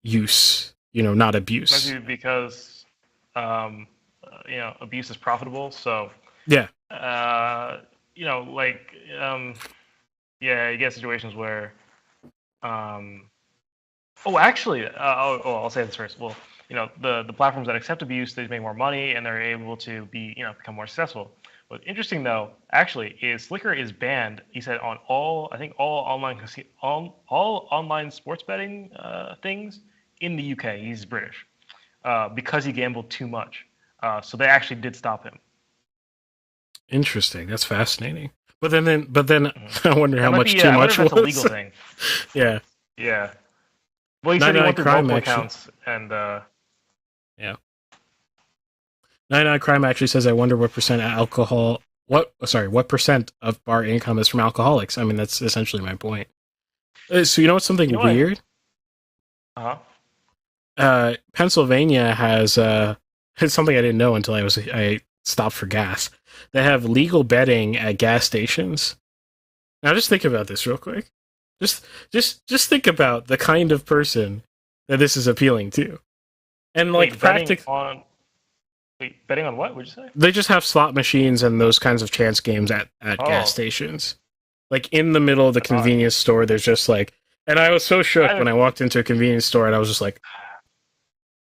use, you know, not abuse. Especially because, you know, abuse is profitable. So, yeah. You know, like, yeah, you get situations where, actually, I'll say this first. Well, you know, the platforms that accept abuse, they make more money and they're able to become more successful. What's interesting, though, actually, is Slicker is banned. He said on all online sports betting things in the UK. He's British because he gambled too much. So they actually did stop him. Interesting. That's fascinating. But then I wonder how much too I much wonder if was. that's a legal thing. Yeah. Yeah. Well, he said he went through multiple accounts, and yeah. 99 Crime actually says, I wonder what percent of bar income is from alcoholics. I mean, that's essentially my point. So you know what's something weird? Pennsylvania has it's something I didn't know until I stopped for gas. They have legal betting at gas stations. Now just think about this real quick. Just think about the kind of person that this is appealing to. And like betting on what would you say? They just have slot machines and those kinds of chance games at gas stations. Like in the middle of the convenience store, there's just like, and I was so shook when I walked into a convenience store and I was just like,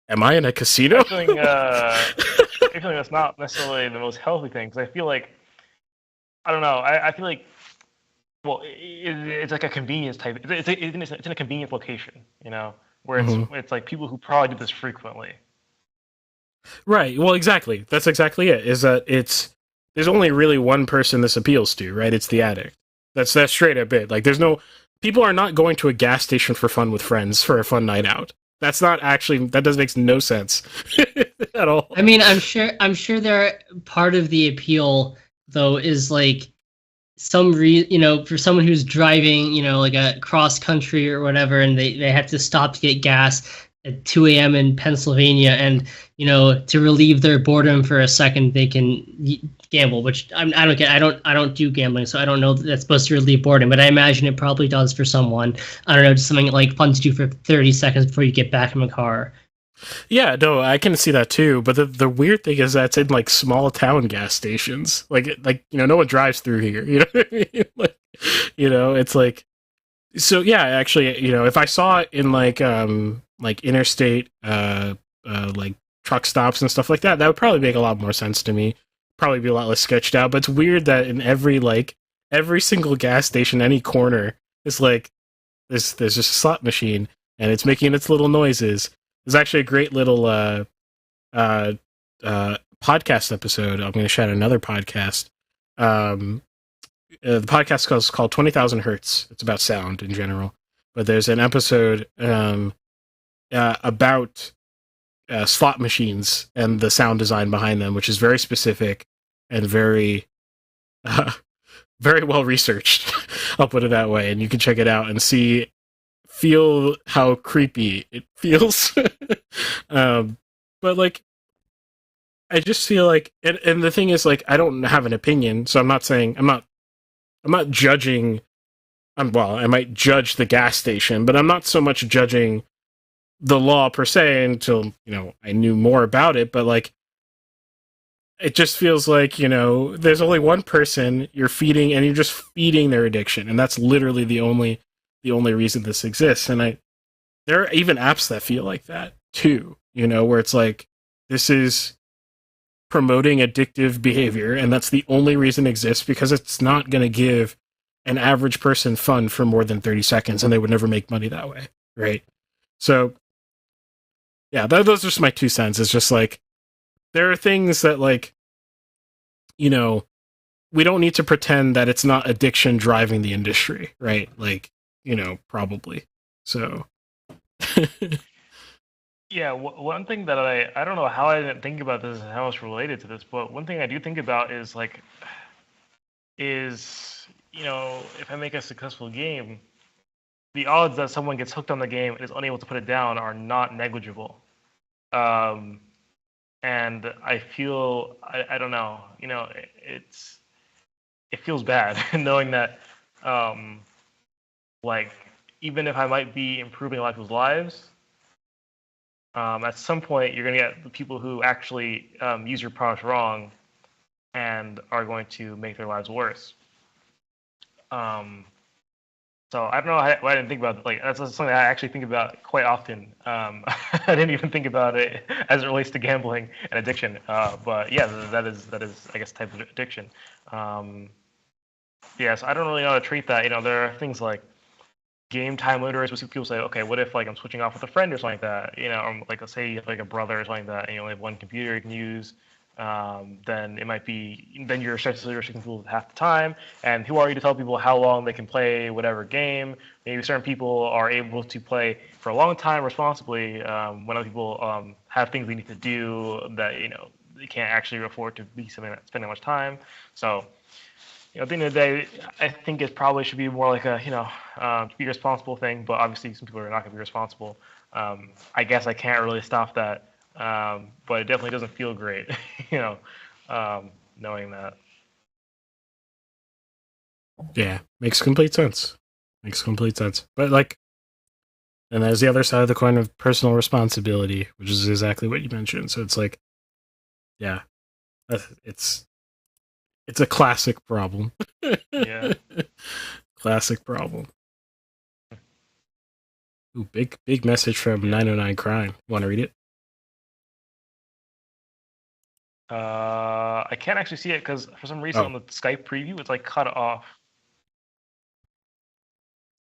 am I in a casino? I feel like that's not necessarily the most healthy thing, because I feel like, I don't know, I feel like, well, it's like a convenience type. It's in a convenience location, you know, where it's like people who probably do this frequently. Right. Well, exactly. That's exactly it. Is that there's only really one person this appeals to, right? It's the addict. That's straight up it. Like, people are not going to a gas station for fun with friends for a fun night out. That's not actually, that does makes no sense at all. I mean, I'm sure there part of the appeal though is like for someone who's driving, like a cross country or whatever, and they have to stop to get gas at 2 a.m. in Pennsylvania, and to relieve their boredom for a second, they can gamble. Which I don't get. I don't do gambling, so I don't know that that's supposed to relieve boredom. But I imagine it probably does for someone. I don't know, just something like fun to do for 30 seconds before you get back in the car. Yeah, no, I can see that too. But the weird thing is that it's in like small town gas stations. Like no one drives through here. You know what I mean? Like, it's like, so yeah. Actually, if I saw it in like interstate like truck stops and stuff like that, that would probably make a lot more sense to me. Probably be a lot less sketched out. But it's weird that in every single gas station, any corner, is like there's just a slot machine and it's making its little noises. There's actually a great little podcast episode. I'm going to shout out another podcast. The podcast is called 20,000 Hertz. It's about sound in general. But there's an episode about slot machines and the sound design behind them, which is very specific and very, very well researched. I'll put it that way. And you can check it out and feel how creepy it feels. But like, I just feel like, and the thing is, like, I don't have an opinion, so I'm not saying, I'm not judging. Well, I might judge the gas station, but I'm not so much judging the law per se until I knew more about it. But like, it just feels like there's only one person you're feeding, and you're just feeding their addiction, and that's literally the only reason this exists. And there are even apps that feel like that too, where it's like, this is promoting addictive behavior, and that's the only reason it exists, because it's not going to give an average person fun for more than 30 seconds, and they would never make money that way, right? So, yeah, those are just my 2 cents. It's just like, there are things that, like, we don't need to pretend that it's not addiction driving the industry, right? Like, probably. So. Yeah, one thing that I don't know how I didn't think about this and how it's related to this, but one thing I do think about is like, if I make a successful game, the odds that someone gets hooked on the game and is unable to put it down are not negligible. And I feel, I don't know, it feels bad knowing that, like, even if I might be improving a lot of people's lives, at some point you're going to get the people who actually use your product wrong and are going to make their lives worse. So I don't know why I didn't think about it. Like, that's something I actually think about quite often. I didn't even think about it as it relates to gambling and addiction. But yeah, that is I guess type of addiction. Yeah, so I don't really know how to treat that. There are things like game time limiters, which people say, okay, what if like I'm switching off with a friend or something like that? Or like, let's say you have like a brother or something like that, and you only have one computer you can use. Then it might be, then you're restricting people half the time. And who are you to tell people how long they can play whatever game? Maybe certain people are able to play for a long time responsibly, when other people have things they need to do that they can't actually afford to be spending much time. So at the end of the day, I think it probably should be more like a to be responsible thing. But obviously, some people are not going to be responsible. I guess I can't really stop that. But it definitely doesn't feel great, knowing that. Yeah, makes complete sense. But like, and there's the other side of the coin of personal responsibility, which is exactly what you mentioned. So it's like, yeah, it's a classic problem. Yeah. Classic problem. Ooh, big message from 909 Crime. Want to read it? I can't actually see it because for some reason on the Skype preview it's like cut off.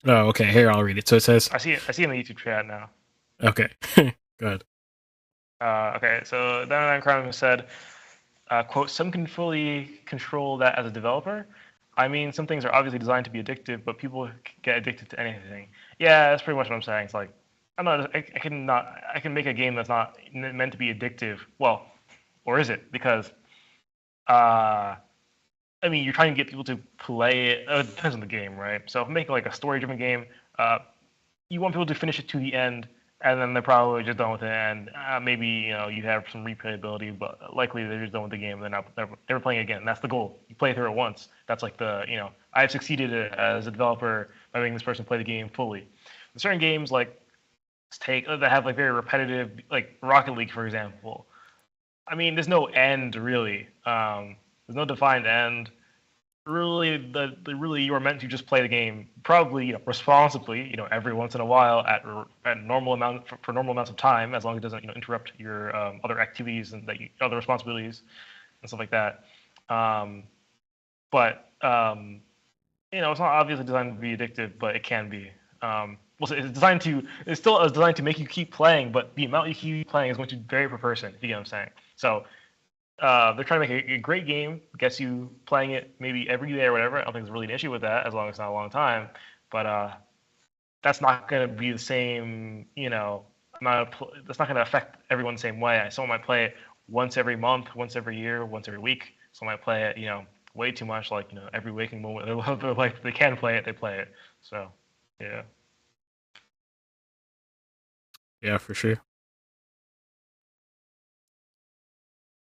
Oh, okay. Here, I'll read it. So it says, I see it in the YouTube chat now. Okay. Good. Okay, so 909 Crime said, quote, some can fully control that as a developer. I mean, some things are obviously designed to be addictive, but people get addicted to anything. Yeah, that's pretty much what I'm saying. It's like, I'm not. I can make a game that's not meant to be addictive. Well, or is it? Because uh, I mean, you're trying to get people to play it. It depends on the game, right? So if I'm making like a story-driven game, uh, you want people to finish it to the end, and then they're probably just done with it. And maybe you have some replayability, but likely they're just done with the game. They're never playing it again. That's the goal. You play through it once. That's like I've succeeded as a developer by making this person play the game fully. In certain games like that have like very repetitive, like Rocket League, for example. I mean, there's no end really. There's no defined end. Really, really you are meant to just play the game, probably responsibly. Every once in a while at normal amount for normal amounts of time, as long as it doesn't interrupt your other activities and other responsibilities and stuff like that. But it's not obviously designed to be addictive, but it can be. It's still designed to make you keep playing, but the amount you keep playing is going to vary per person. If you get what I'm saying. So they're trying to make a great game, gets you playing it maybe every day or whatever. I don't think there's really an issue with that as long as it's not a long time. But that's not going to be the same. That's not going to affect everyone the same way. Someone might play it once every month, once every year, once every week. Someone might play it, way too much, like every waking moment they're like they can play it, they play it. So yeah. Yeah, for sure.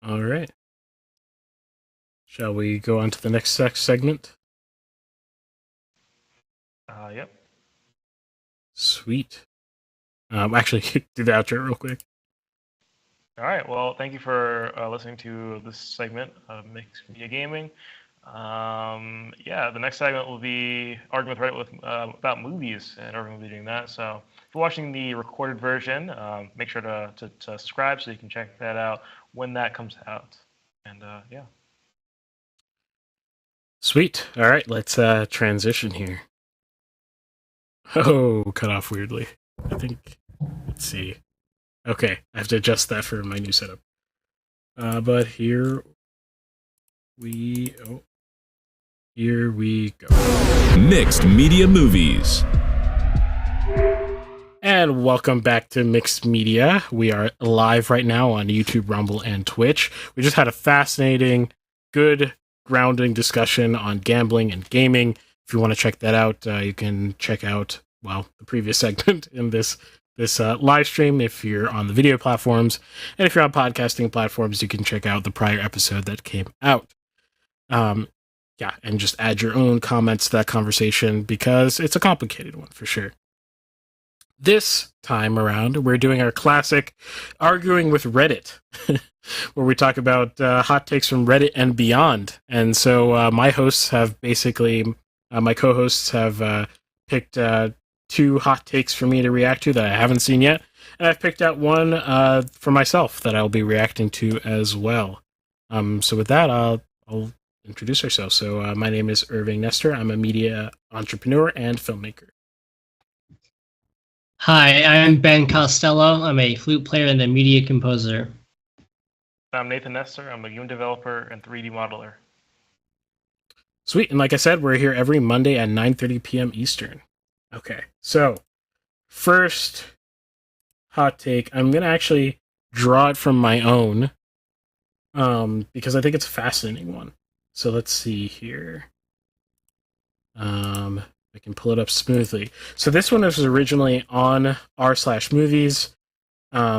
All right. Shall we go on to the next segment? Yep. Sweet. Actually, do the outro real quick. All right. Well, thank you for listening to this segment of Mixed Media Gaming. The next segment will be Arguing with Reddit about movies, and Irving will be doing that. So if you're watching the recorded version, make sure to subscribe so you can check that out when that comes out. And yeah. Sweet. All right, let's transition here. Oh, cut off weirdly. I think. Let's see. Okay, I have to adjust that for my new setup. But here we go. Mixed Media Movies. And welcome back to Mixed Media. We are live right now on YouTube, Rumble, and Twitch. We just had a fascinating, good, grounding discussion on gambling and gaming. If you want to check that out, you can check out, the previous segment in this live stream if you're on the video platforms. And if you're on podcasting platforms, you can check out the prior episode that came out. And just add your own comments to that conversation because it's a complicated one for sure. This time around, we're doing our classic Arguing with Reddit, where we talk about hot takes from Reddit and beyond. And so my co-hosts have picked 2 hot takes for me to react to that I haven't seen yet. And I've picked out one for myself that I'll be reacting to as well. So with that, I'll introduce ourselves. So my name is Irving Nestor. I'm a media entrepreneur and filmmaker. Hi, I'm Ben Costello. I'm a flute player and a media composer. I'm Nathan Nestor. I'm a game developer and 3D modeler. Sweet. And like I said, we're here every Monday at 9:30 p.m. Eastern. Okay. So, first hot take. I'm going to actually draw it from my own because I think it's a fascinating one. So let's see here. I can pull it up smoothly. So this one was originally on r/movies,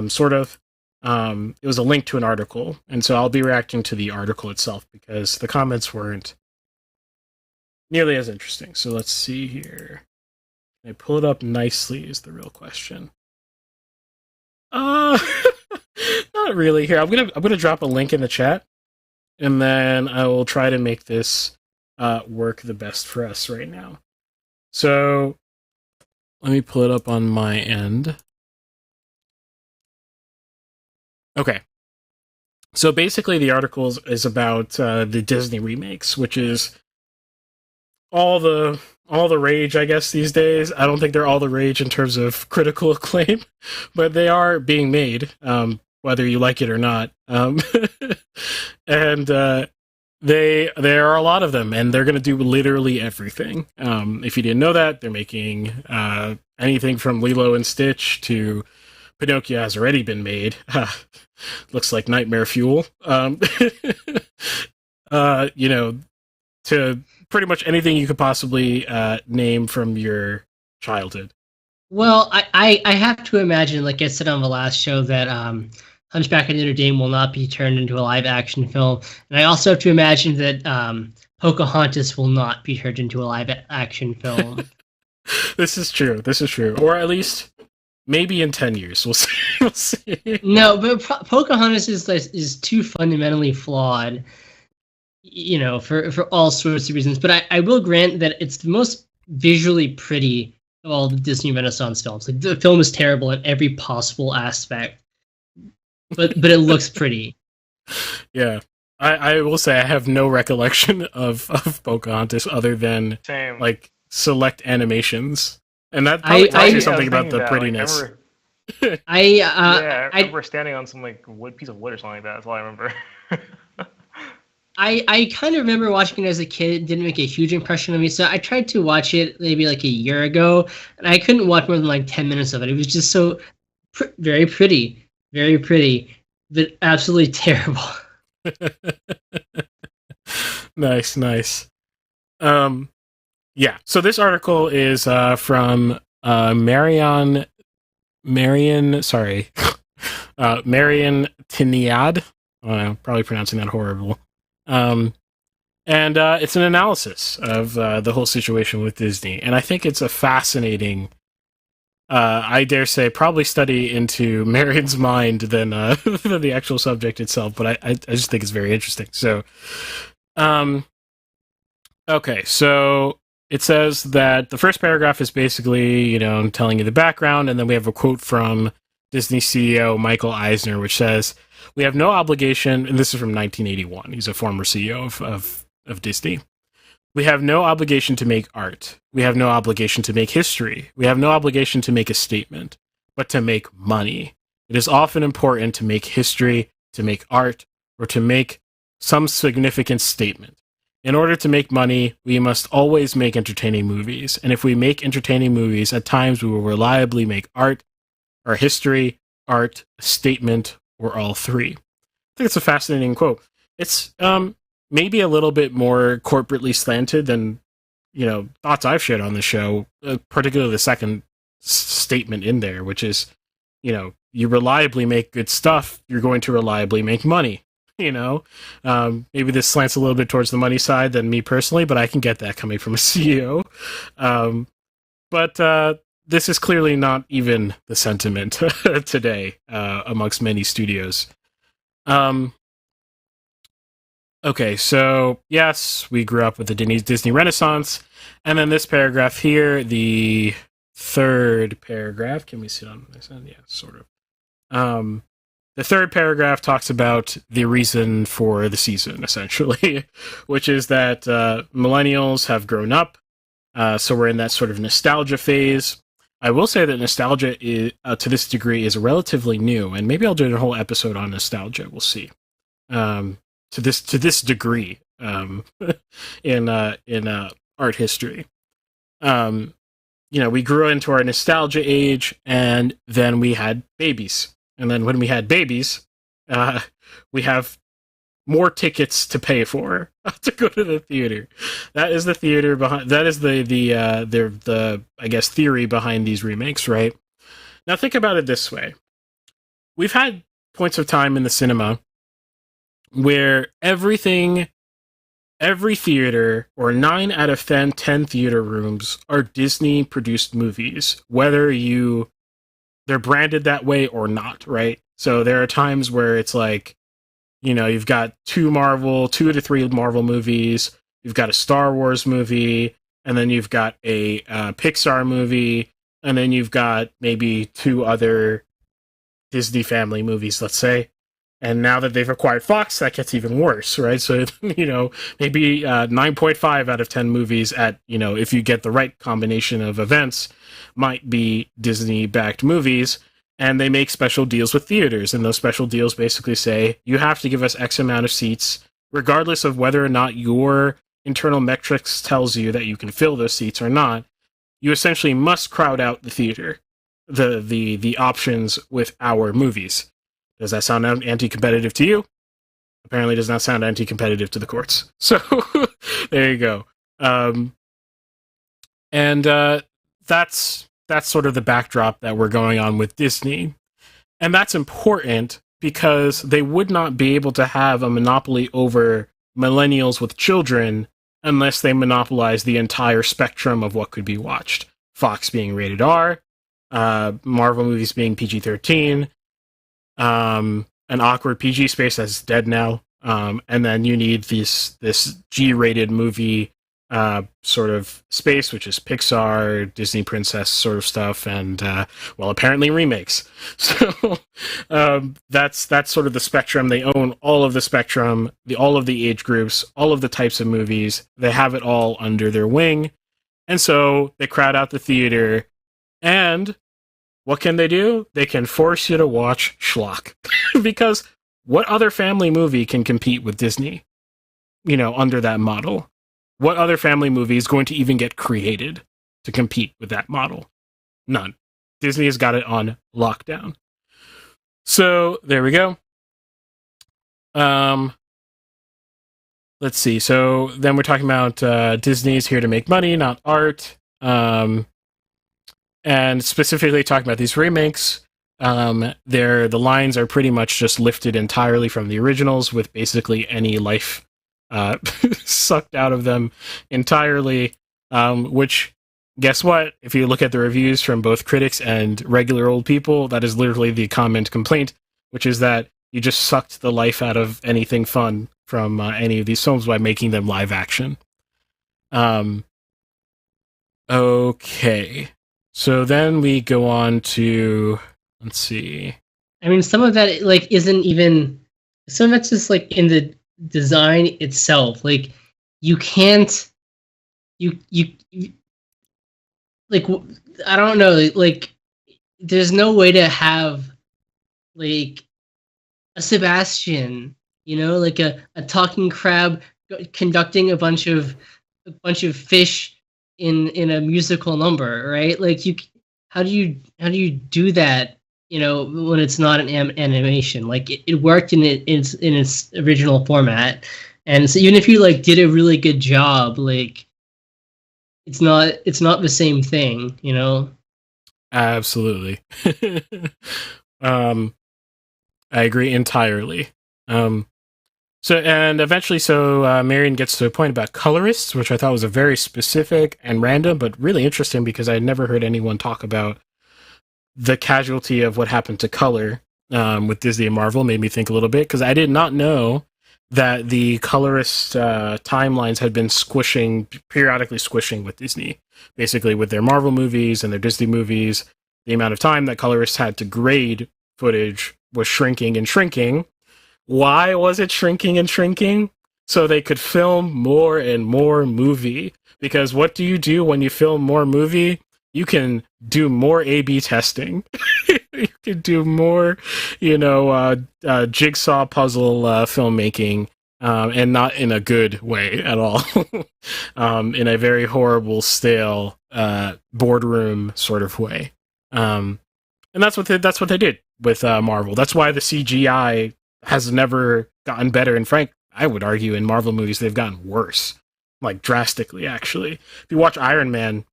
sort of. It was a link to an article, and so I'll be reacting to the article itself because the comments weren't nearly as interesting. So let's see here. Can I pull it up nicely is the real question. Not really. Here, I'm gonna drop a link in the chat, and then I will try to make this work the best for us right now. So let me pull it up on my end. Okay. So basically the article is about the Disney remakes, which is all the rage, I guess, these days. I don't think they're all the rage in terms of critical acclaim, but they are being made, whether you like it or not. And There are a lot of them, and they're going to do literally everything. If you didn't know that, they're making anything from Lilo and Stitch to Pinocchio has already been made. Looks like nightmare fuel. To pretty much anything you could possibly name from your childhood. Well, I have to imagine, like I said on the last show, that Hunchback of Notre Dame will not be turned into a live-action film, and I also have to imagine that Pocahontas will not be turned into a live-action film. This is true. Or at least maybe in 10 years. We'll see. We'll see. No, but Pocahontas is too fundamentally flawed, for all sorts of reasons. But I will grant that it's the most visually pretty of all the Disney Renaissance films. Like, the film is terrible in every possible aspect, but it looks pretty. Yeah. I will say I have no recollection of Pocahontas other than Same. like select animations. And that probably tells you something about the prettiness. I remember standing on some piece of wood or something like that. That's all I remember. I kind of remember watching it as a kid. It didn't make a huge impression on me, so I tried to watch it maybe like a year ago, and I couldn't watch more than 10 minutes of it. It was just so very pretty, but absolutely terrible. Nice. Yeah. So this article is from Marion Tiniad. Probably pronouncing that horrible. And it's an analysis of the whole situation with Disney, and I think it's a fascinating, I dare say, probably study into Marion's mind than the actual subject itself. But I just think it's very interesting. So, okay, so it says that the first paragraph is basically, telling you the background, and then we have a quote from Disney CEO Michael Eisner, which says, "We have no obligation," and this is from 1981. He's a former CEO of Disney. "We have no obligation to make art. We have no obligation to make history. We have no obligation to make a statement, but to make money. It is often important to make history, to make art, or to make some significant statement. In order to make money, we must always make entertaining movies. And if we make entertaining movies, at times we will reliably make art, or history, art, a statement, or all three." I think it's a fascinating quote. It's maybe a little bit more corporately slanted than, thoughts I've shared on the show, particularly the second statement in there, which is, you reliably make good stuff, you're going to reliably make money. Maybe this slants a little bit towards the money side than me personally, but I can get that coming from a CEO. But this is clearly not even the sentiment today amongst many studios. Okay, so yes, we grew up with the Disney Renaissance, and then this paragraph here, the third paragraph. Can we see it on this end? Yeah, sort of. The third paragraph talks about the reason for the season, essentially, which is that millennials have grown up, so we're in that sort of nostalgia phase. I will say that nostalgia is, to this degree, is relatively new, and maybe I'll do a whole episode on nostalgia. We'll see. To this degree, in art history, we grew into our nostalgia age, and then we had babies. And then when we had babies, we have more tickets to pay for to go to the theater. That is the theater behind. That is the I guess theory behind these remakes, right? Now think about it this way: we've had points of time in the cinema where every theater, or 9 out of 10 theater rooms, are Disney produced movies, whether they're branded that way or not, right? So there are times where it's like, you've got 2 to 3 Marvel movies, you've got a Star Wars movie, and then you've got a Pixar movie, and then you've got maybe 2 other Disney family movies, let's say. And now that they've acquired Fox, that gets even worse, right? So, maybe 9.5 out of 10 movies if you get the right combination of events, might be Disney-backed movies, and they make special deals with theaters. And those special deals basically say, you have to give us X amount of seats regardless of whether or not your internal metrics tells you that you can fill those seats or not, you essentially must crowd out the theater, the options with our movies. Does that sound anti-competitive to you? Apparently does not sound anti-competitive to the courts. So there you go. That's sort of the backdrop that we're going on with Disney. And that's important because they would not be able to have a monopoly over millennials with children unless they monopolize the entire spectrum of what could be watched. Fox being rated R, Marvel movies being PG-13, an awkward PG space that's dead now, and then you need this G-rated movie sort of space, which is Pixar, Disney princess sort of stuff, and apparently remakes. So that's sort of the spectrum. They own all of the spectrum, all of the age groups, all of the types of movies. They have it all under their wing, and so they crowd out the theater. And what can they do? They can force you to watch schlock. Because what other family movie can compete with Disney? Under that model. What other family movie is going to even get created to compete with that model? None. Disney has got it on lockdown. So there we go. Let's see. So then we're talking about Disney's here to make money, not art. And specifically talking about these remakes. The lines are pretty much just lifted entirely from the originals, with basically any life sucked out of them entirely, which, guess what? If you look at the reviews from both critics and regular old people, that is literally the common complaint, which is that you just sucked the life out of anything fun from any of these films by making them live action. Okay. So then we go on to, let's see. I mean, some of that isn't even, some of that's just in the design itself. You can't, I don't know, there's no way to have a Sebastian, a talking crab conducting a bunch of fish in a musical number, right? How do you do that, when it's not an animation? It worked in its original format, and so even if you did a really good job, it's not the same thing, Absolutely. I agree entirely. Eventually, Marion gets to a point about colorists, which I thought was a very specific and random, but really interesting, because I had never heard anyone talk about the casualty of what happened to color with Disney and Marvel. Made me think a little bit, because I did not know that the colorist timelines had been periodically squishing with Disney. Basically, with their Marvel movies and their Disney movies, the amount of time that colorists had to grade footage was shrinking and shrinking. Why was it shrinking and shrinking? So they could film more and more movie. Because what do you do when you film more movie? You can do more A/B testing. You can do more, jigsaw puzzle filmmaking, and not in a good way at all. In a very horrible, stale boardroom sort of way. And that's what they did with Marvel. That's why the CGI has never gotten better. And Frank, I would argue in Marvel movies, they've gotten worse. Drastically, actually. If you watch Iron Man,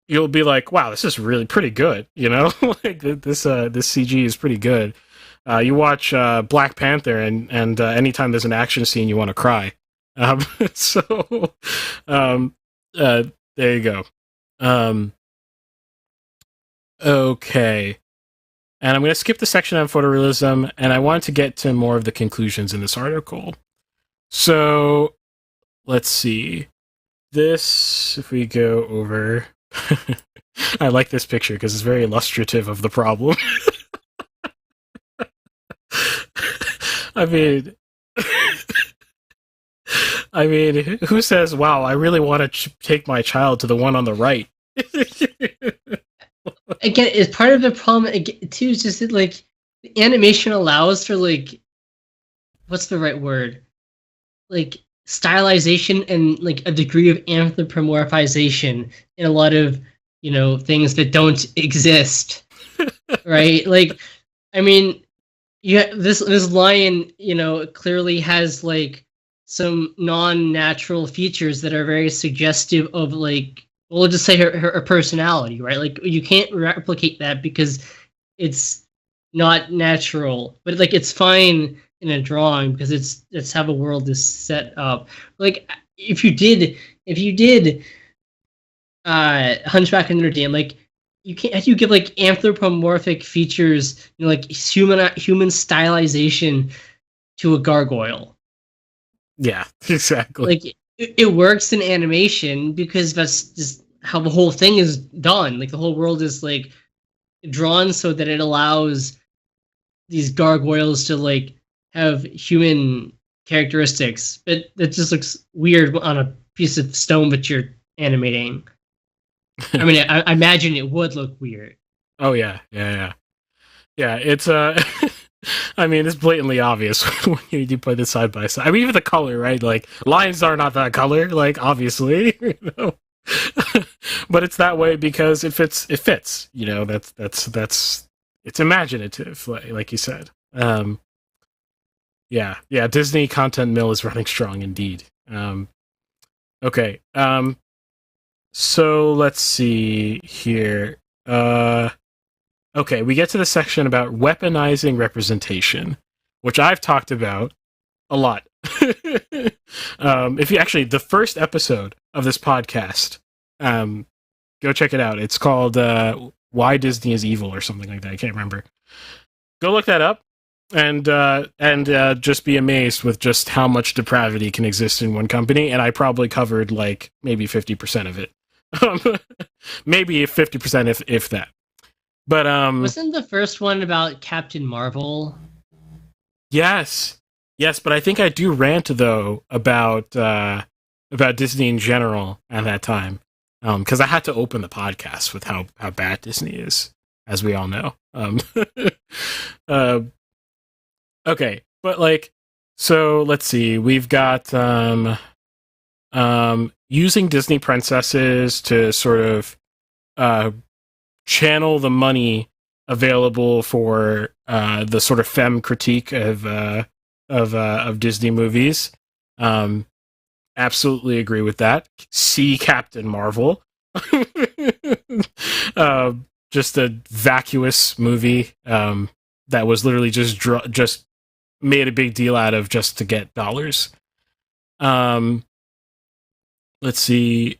you'll be like, wow, this is really pretty good. This CG is pretty good. You watch Black Panther, and anytime there's an action scene, you want to cry. There you go. Okay. And I'm going to skip the section on photorealism, and I want to get to more of the conclusions in this article. So, let's see. This, if we go over... I like this picture because it's very illustrative of the problem. I mean, who says, wow, I really want to take my child to the one on the right? Again, it's part of the problem too, is just that the animation allows for what's the right word? like stylization and like a degree of anthropomorphization in a lot of things that don't exist, right? Like, I mean, this lion, clearly has like some non-natural features that are very suggestive of like, well, we'll just say her personality, right? Like you can't replicate that because it's not natural, but like it's fine in a drawing because it's how the world is set up. Like if you did Hunchback of Notre Dame, like you give like anthropomorphic features, like human stylization to a gargoyle. Yeah, exactly. Like it works in animation because that's just how the whole thing is done. Like the whole world is like drawn so that it allows these gargoyles to like have human characteristics. But that just looks weird on a piece of stone that you're animating. I mean, I imagine it would look weird. Oh yeah. It's I mean, it's blatantly obvious when you put this side by side. I mean, even the color, right? Like lions are not that color, like obviously, but it's that way because it fits. It fits. That's it's imaginative, like you said. Yeah. Disney content mill is running strong indeed. Okay. So let's see here. Okay, we get to the section about weaponizing representation, which I've talked about a lot. If you actually, the first episode of this podcast, go check it out. It's called "Why Disney is Evil" or something like that. I can't remember. Go look that up, and just be amazed with just how much depravity can exist in one company. And I probably covered like maybe 50% of it, maybe 50% if that. But wasn't the first one about Captain Marvel? Yes, but I think I do rant though about Disney in general at that time, because I had to open the podcast with how bad Disney is, as we all know. Okay, but like, so let's see, we've got using Disney princesses to sort of channel the money available for the sort of femme critique of Disney movies. Absolutely agree with that. See Captain Marvel. Just a vacuous movie that was literally just made a big deal out of just to get dollars. Let's see.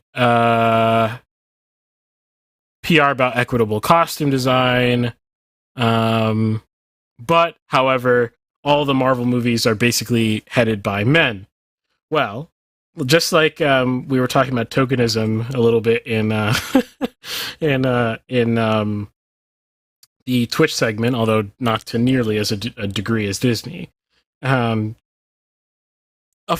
PR about equitable costume design. But, however, all the Marvel movies are basically headed by men. Well, just like we were talking about tokenism a little bit in the Twitch segment, although not to nearly as a degree as Disney. Of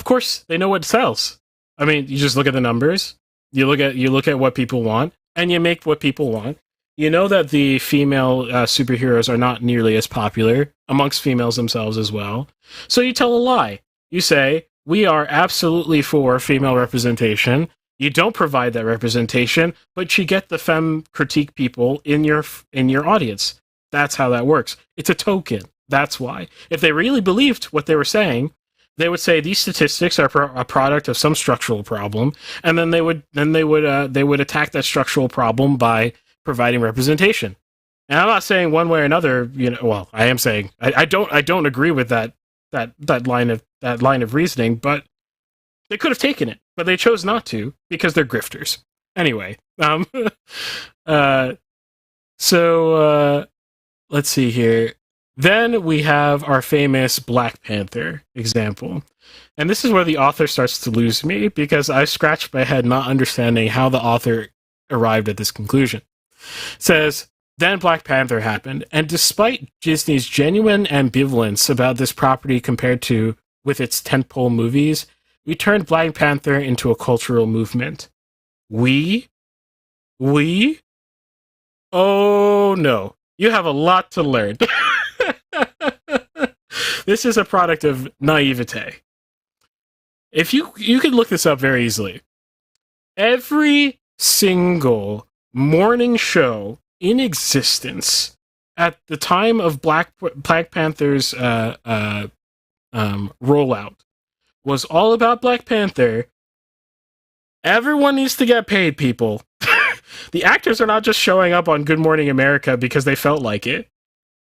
course, they know what sells. I mean, you just look at the numbers. You look at what people want, and you make what people want. You know that the female superheroes are not nearly as popular amongst females themselves as well. So you tell a lie. You say, we are absolutely for female representation. You don't provide that representation, but you get the femme critique people in your audience. That's how that works. It's a token. That's why. If they really believed what they were saying, they would say these statistics are a product of some structural problem, and then they would attack that structural problem by providing representation. And I'm not saying one way or another. Well, I am saying I don't agree with that line of reasoning, but they could have taken it, but they chose not to because they're grifters. Anyway, so let's see here. Then we have our famous Black Panther example. And this is where the author starts to lose me, because I scratched my head not understanding how the author arrived at this conclusion. It says, then Black Panther happened, and despite Disney's genuine ambivalence about this property compared to with its tentpole movies, we turned Black Panther into a cultural movement. We? Oh no. You have a lot to learn. This is a product of naivete. If you can look this up very easily. Every single morning show in existence at the time of Black Panther's rollout was all about Black Panther. Everyone needs to get paid, people. The actors are not just showing up on Good Morning America because they felt like it.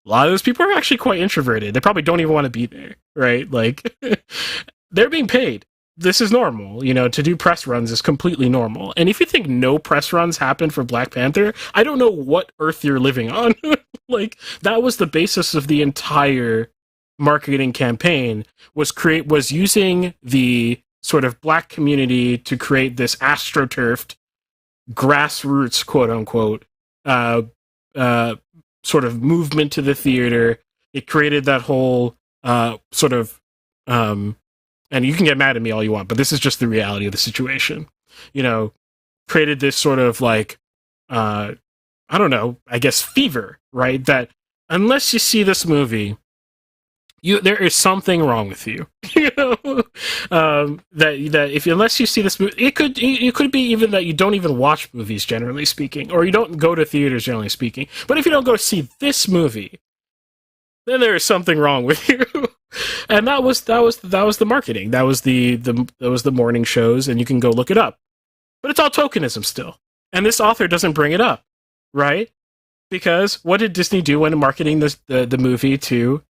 A lot of those people are actually quite introverted. They probably don't even want to be there, right? Like, they're being paid. This is normal, to do press runs is completely normal. And if you think no press runs happen for Black Panther, I don't know what earth you're living on. Like, that was the basis of the entire marketing campaign, was using the sort of Black community to create this astroturfed, grassroots, quote unquote, sort of movement to the theater. It created that whole sort of and you can get mad at me all you want, but this is just the reality of the situation. Created this sort of like, I don't know, I guess fever, right? That unless you see this movie, there is something wrong with you. Unless you see this movie, it could be even that you don't even watch movies, generally speaking, or you don't go to theaters, generally speaking. But if you don't go see this movie, then there is something wrong with you. And that was the marketing. That was the morning shows, and you can go look it up. But it's all tokenism still. And this author doesn't bring it up, right? Because what did Disney do when marketing the movie to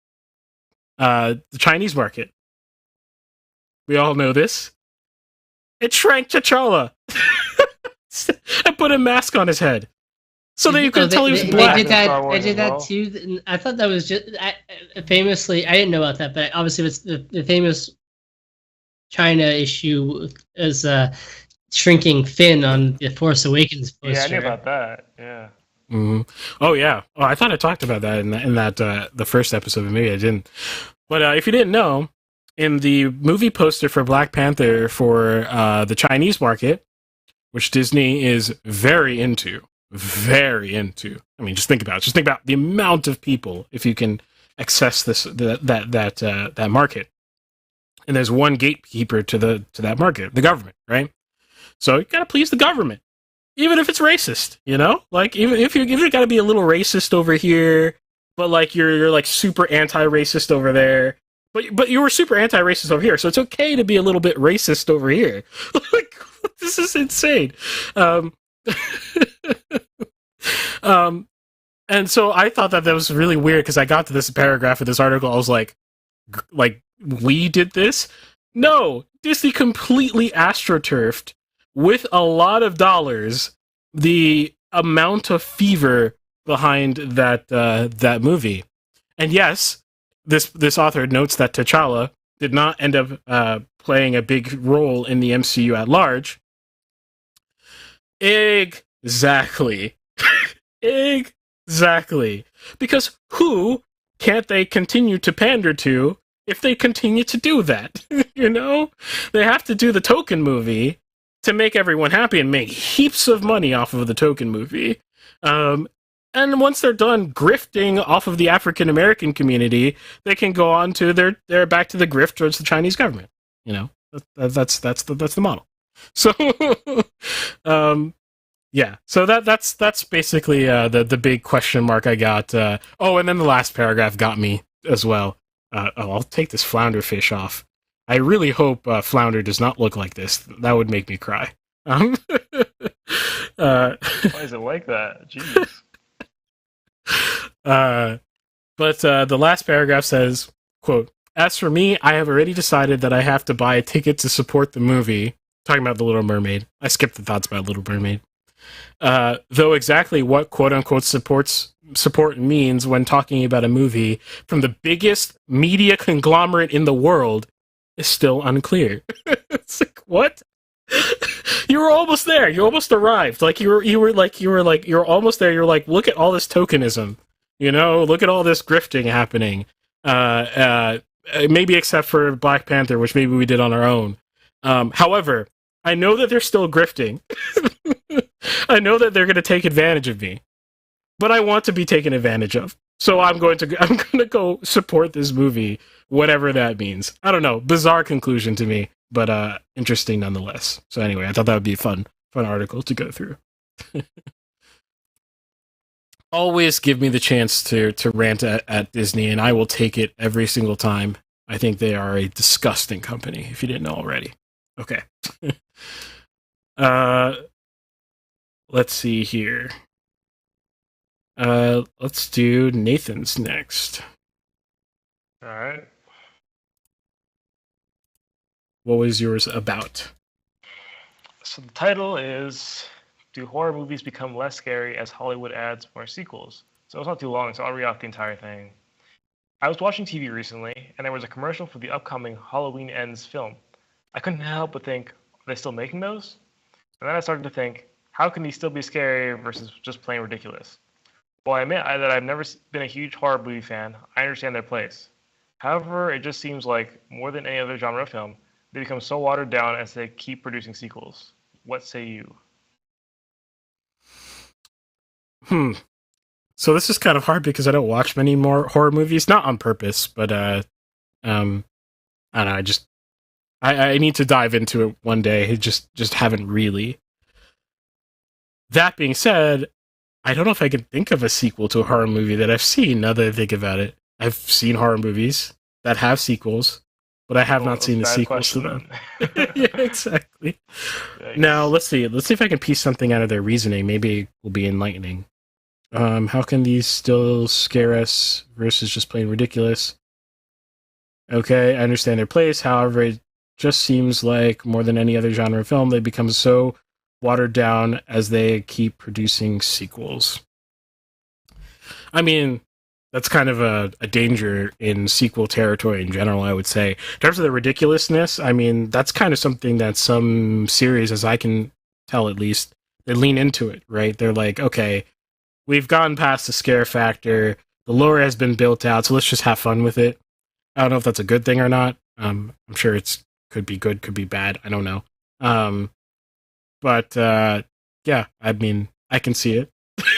the Chinese market? We all know this. It shrank T'Challa and put a mask on his head. So that you could tell he was black. They did that too. I thought that was just famously. I didn't know about that, but obviously it's the famous China issue is shrinking Finn on the Force Awakens poster. Yeah, I knew about that. Yeah. Mm-hmm. Oh yeah. Oh, I thought I talked about that in that the first episode, but maybe I didn't. But if you didn't know, in the movie poster for Black Panther for the Chinese market, which Disney is very into. I mean, just think about it. Just think about the amount of people if you can access that market. And there's one gatekeeper to that market, the government, right? So you gotta please the government, even if it's racist. Like even if you gotta be a little racist over here, but like you're like super anti-racist over there. But you were super anti-racist over here, so it's okay to be a little bit racist over here. Like, this is insane. And so I thought that was really weird because I got to this paragraph of this article. I was like, we did this? No, Disney completely astroturfed with a lot of dollars the amount of fever behind that movie. And yes, this author notes that T'Challa did not end up playing a big role in the MCU at large. Exactly. Exactly. Because who can't they continue to pander to if they continue to do that? They have to do the token movie to make everyone happy and make heaps of money off of the token movie. And once they're done grifting off of the African American community, they can go on to their back to the grift towards the Chinese government. That's the model. So, yeah. So that's basically the big question mark I got. And then the last paragraph got me as well. I'll take this flounder fish off. I really hope flounder does not look like this. That would make me cry. Why is it like that? Jeez. But the last paragraph says, quote, "As for me, I have already decided that I have to buy a ticket to support the movie." Talking about The Little Mermaid. I skipped the thoughts about Little Mermaid. Though exactly what quote-unquote support means when talking about a movie from the biggest media conglomerate in the world is still unclear. It's like, what? You were almost there. You almost arrived. Like you were almost there. You're like, look at all this tokenism. Look at all this grifting happening. Maybe except for Black Panther, which maybe we did on our own. However, I know that they're still grifting. I know that they're going to take advantage of me, but I want to be taken advantage of. So I'm going to go support this movie, whatever that means. I don't know. Bizarre conclusion to me, but interesting nonetheless. So anyway, I thought that would be a fun article to go through. Always give me the chance to rant at Disney, and I will take it every single time. I think they are a disgusting company, if you didn't know already. Okay. Let's see here. Let's do Nathan's next. All right. What was yours about? So the title is, do horror movies become less scary as Hollywood adds more sequels? So it's not too long, so I'll read off the entire thing. I was watching TV recently, and there was a commercial for the upcoming Halloween Ends film. I couldn't help but think, are they still making those? And then I started to think, how can these still be scary versus just plain ridiculous? While I admit that I've never been a huge horror movie fan, I understand their place. However, it just seems like, more than any other genre of film, they become so watered down as they keep producing sequels. What say you? So this is kind of hard because I don't watch many more horror movies, not on purpose, but I don't know, I need to dive into it one day. I just haven't really. That being said, I don't know if I can think of a sequel to a horror movie that I've seen, now that I think about it. I've seen horror movies that have sequels, but I have not seen the sequels to them. Yeah, exactly. Yikes. Now, let's see if I can piece something out of their reasoning. Maybe it will be enlightening. How can these still scare us versus just plain ridiculous? Okay, I understand their place. However, it just seems like more than any other genre of film, they become so watered down as they keep producing sequels. I mean, that's kind of a danger in sequel territory in general, I would say. In terms of the ridiculousness, I mean, that's kind of something that some series, as I can tell at least, they lean into it, right? They're like, okay, we've gone past the scare factor, the lore has been built out, so let's just have fun with it. I don't know if that's a good thing or not. I'm sure it's could be good, could be bad, I don't know. But yeah, I mean, I can see it.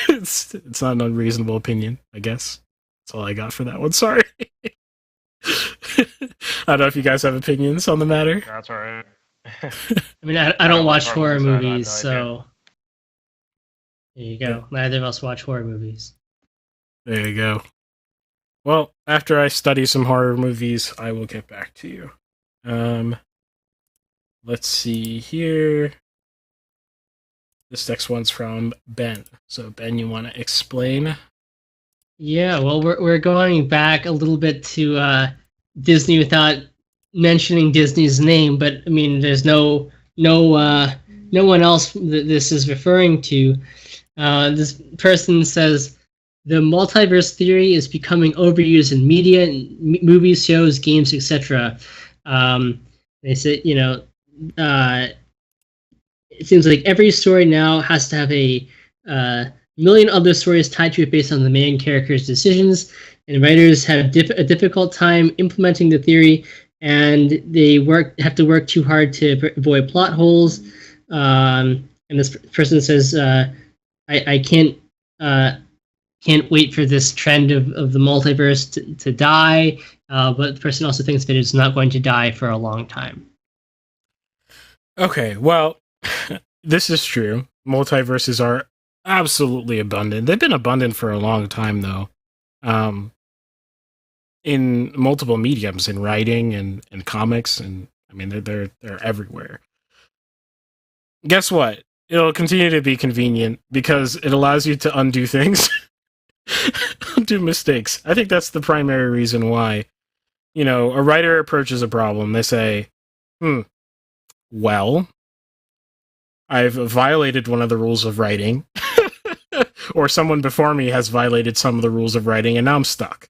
It's not an unreasonable opinion, I guess. That's all I got for that one. Sorry. I don't know if you guys have opinions on the matter. That's all right. I mean, I don't watch horror movies, so there you go. Yeah. Neither of us watch horror movies. There you go. Well, after I study some horror movies, I will get back to you. Let's see here. This next one's from Ben. So, Ben, you want to explain? Yeah, well, we're going back a little bit to Disney without mentioning Disney's name, but I mean, there's no one else that this is referring to. This person says the multiverse theory is becoming overused in media, movies, shows, games, etc. They say, it seems like every story now has to have a million other stories tied to it based on the main character's decisions, and writers have a difficult time implementing the theory, and they have to work too hard to avoid plot holes. And this person says, I can't wait for this trend of the multiverse to die, but the person also thinks that it's not going to die for a long time. Okay, well, this is true. Multiverses are absolutely abundant. They've been abundant for a long time, though. In multiple mediums, in writing and comics, and I mean they're everywhere. Guess what? It'll continue to be convenient because it allows you to undo things, undo mistakes. I think that's the primary reason why. A writer approaches a problem. They say, well, I've violated one of the rules of writing, or someone before me has violated some of the rules of writing, and now I'm stuck.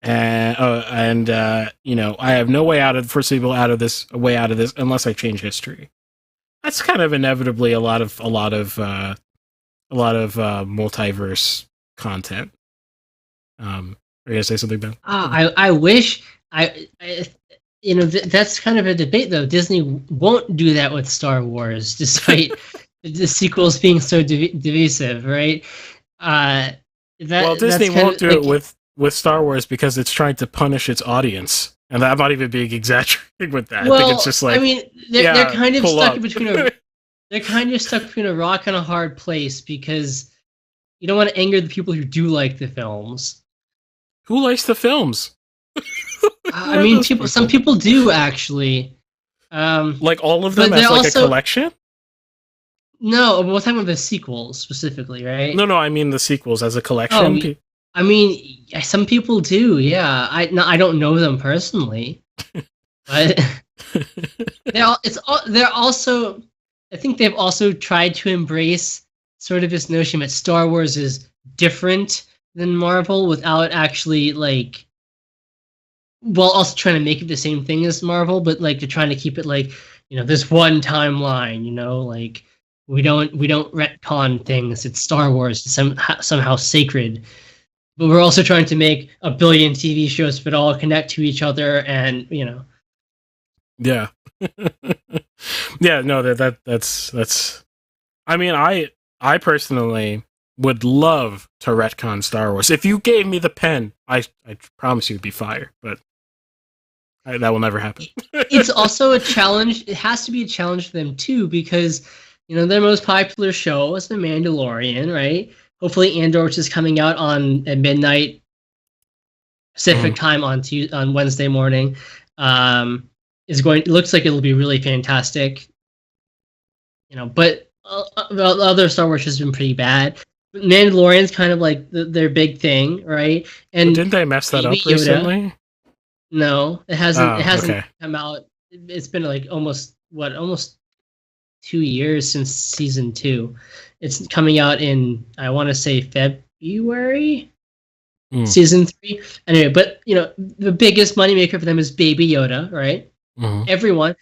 And I have no way foreseeable way out of this unless I change history. That's kind of inevitably a lot of multiverse content. Are you gonna say something, Ben? I wish that's kind of a debate, though. Disney won't do that with Star Wars, despite the sequels being so divisive, right? Disney won't do it with Star Wars because it's trying to punish its audience. And I'm not even being exaggerating with that. Well, I think it's just like, I mean, they're kind of stuck between a rock and a hard place because you don't want to anger the people who do like the films. Who likes the films? I mean, some people do actually. Like all of them as like a collection? No, we're talking about the sequels specifically, right? No, I mean the sequels as a collection. Oh, I mean, some people do. Yeah, I don't know them personally, but they're also. I think they've also tried to embrace sort of this notion that Star Wars is different than Marvel without actually like. Well, also trying to make it the same thing as Marvel, but like they're trying to keep it like, this one timeline. Like we don't retcon things. It's Star Wars. It's somehow sacred. But we're also trying to make a billion TV shows that all connect to each other, and Yeah. Yeah. No. That's. I mean, I personally would love to retcon Star Wars. If you gave me the pen, I promise you it'd be fire. But that will never happen. It's also a challenge. It has to be a challenge for them too, because their most popular show is The Mandalorian, right? Hopefully, Andor, which is coming out at midnight Pacific time on Wednesday morning, looks like it'll be really fantastic. But other Star Wars has been pretty bad. Mandalorian's kind of like their big thing, right? And didn't they mess that up recently? No, it hasn't. It hasn't okay. come out. It's been like almost 2 years since season 2. It's coming out in, I want to say, February. Season 3. Anyway, but the biggest moneymaker for them is Baby Yoda, right? Everyone,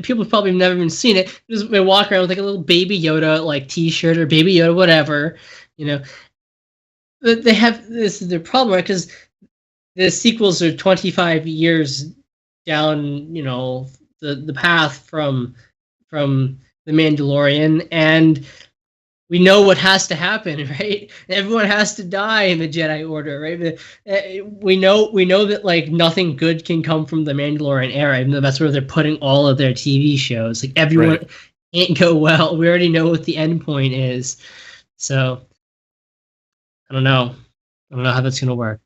people probably have never even seen it. They walk around with like a little Baby Yoda like T-shirt or Baby Yoda whatever. They have this is their problem, right? Because the sequels are 25 years down, the path from The Mandalorian, and we know what has to happen, right? Everyone has to die in the Jedi Order, right? We know that like nothing good can come from the Mandalorian era, even though that's where they're putting all of their TV shows. Like everyone can't go well. We already know what the end point is, so I don't know how that's gonna work.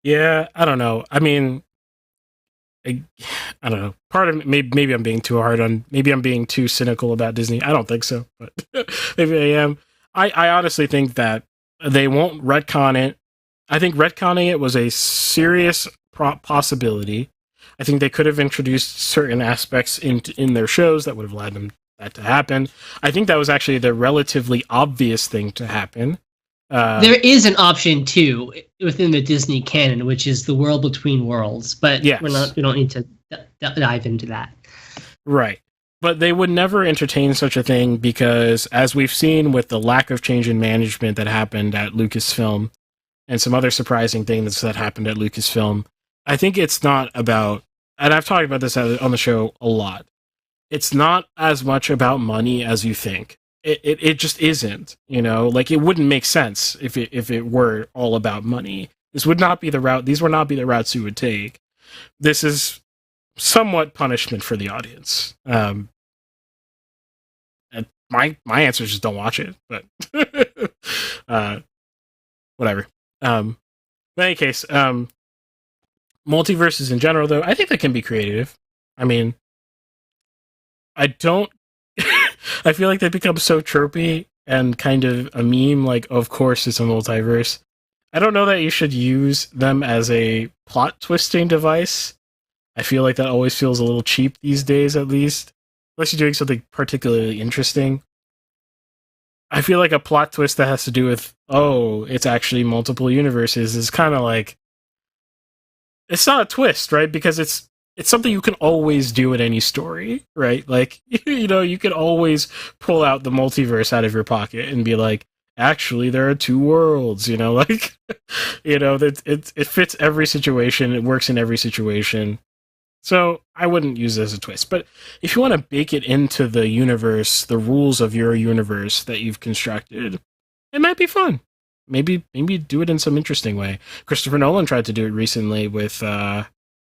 Yeah, I don't know. I mean, I don't know. Part of maybe I'm being too hard on. Maybe I'm being too cynical about Disney. I don't think so, but maybe I am. I honestly think that they won't retcon it. I think retconning it was a serious possibility. I think they could have introduced certain aspects in their shows that would have allowed that to happen. I think that was actually the relatively obvious thing to happen. There is an option too within the Disney canon, which is the world between worlds, but yes. We don't need to dive into that. Right. But they would never entertain such a thing because, as we've seen with the lack of change in management that happened at Lucasfilm and some other surprising things that happened at Lucasfilm, I think it's not about, and I've talked about this on the show a lot, it's not as much about money as you think. It just isn't, like it wouldn't make sense if it were all about money. This would not be the route. These would not be the routes you would take. This is somewhat punishment for the audience. And my answer is just don't watch it, but whatever. In any case, multiverses in general, though, I think they can be creative. I mean, I don't. I feel like they become so tropey and kind of a meme, like, of course it's a multiverse. I don't know that you should use them as a plot-twisting device. I feel like that always feels a little cheap these days, at least. Unless you're doing something particularly interesting. I feel like a plot twist that has to do with, it's actually multiple universes is kind of like... It's not a twist, right? Because it's something you can always do in any story, right? Like, you can always pull out the multiverse out of your pocket and be like, actually, there are two worlds, like, it fits every situation. It works in every situation. So I wouldn't use it as a twist. But if you want to bake it into the universe, the rules of your universe that you've constructed, it might be fun. Maybe do it in some interesting way. Christopher Nolan tried to do it recently with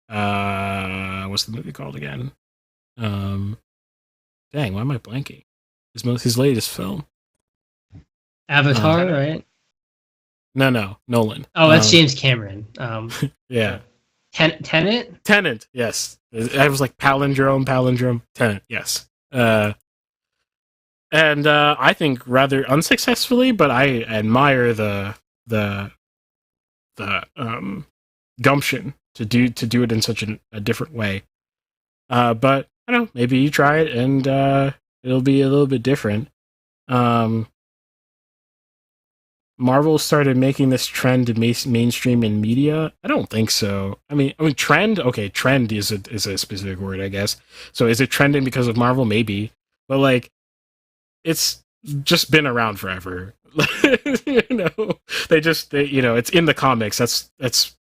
What's the movie called again? Dang, why am I blanking? His latest film. Avatar, right? No, Nolan. Oh, that's James Cameron. Yeah. Tenet? Tenet, yes. I was like palindrome. Tenet, yes. And I think rather unsuccessfully, but I admire the gumption to do it in such a different way. But I don't know, maybe you try it and it'll be a little bit different. Marvel started making this trend in mainstream in media. I don't think so. I mean, trend. Okay, trend is a specific word, I guess. So is it trending because of Marvel? Maybe, but like, it's just been around forever. It's in the comics. That's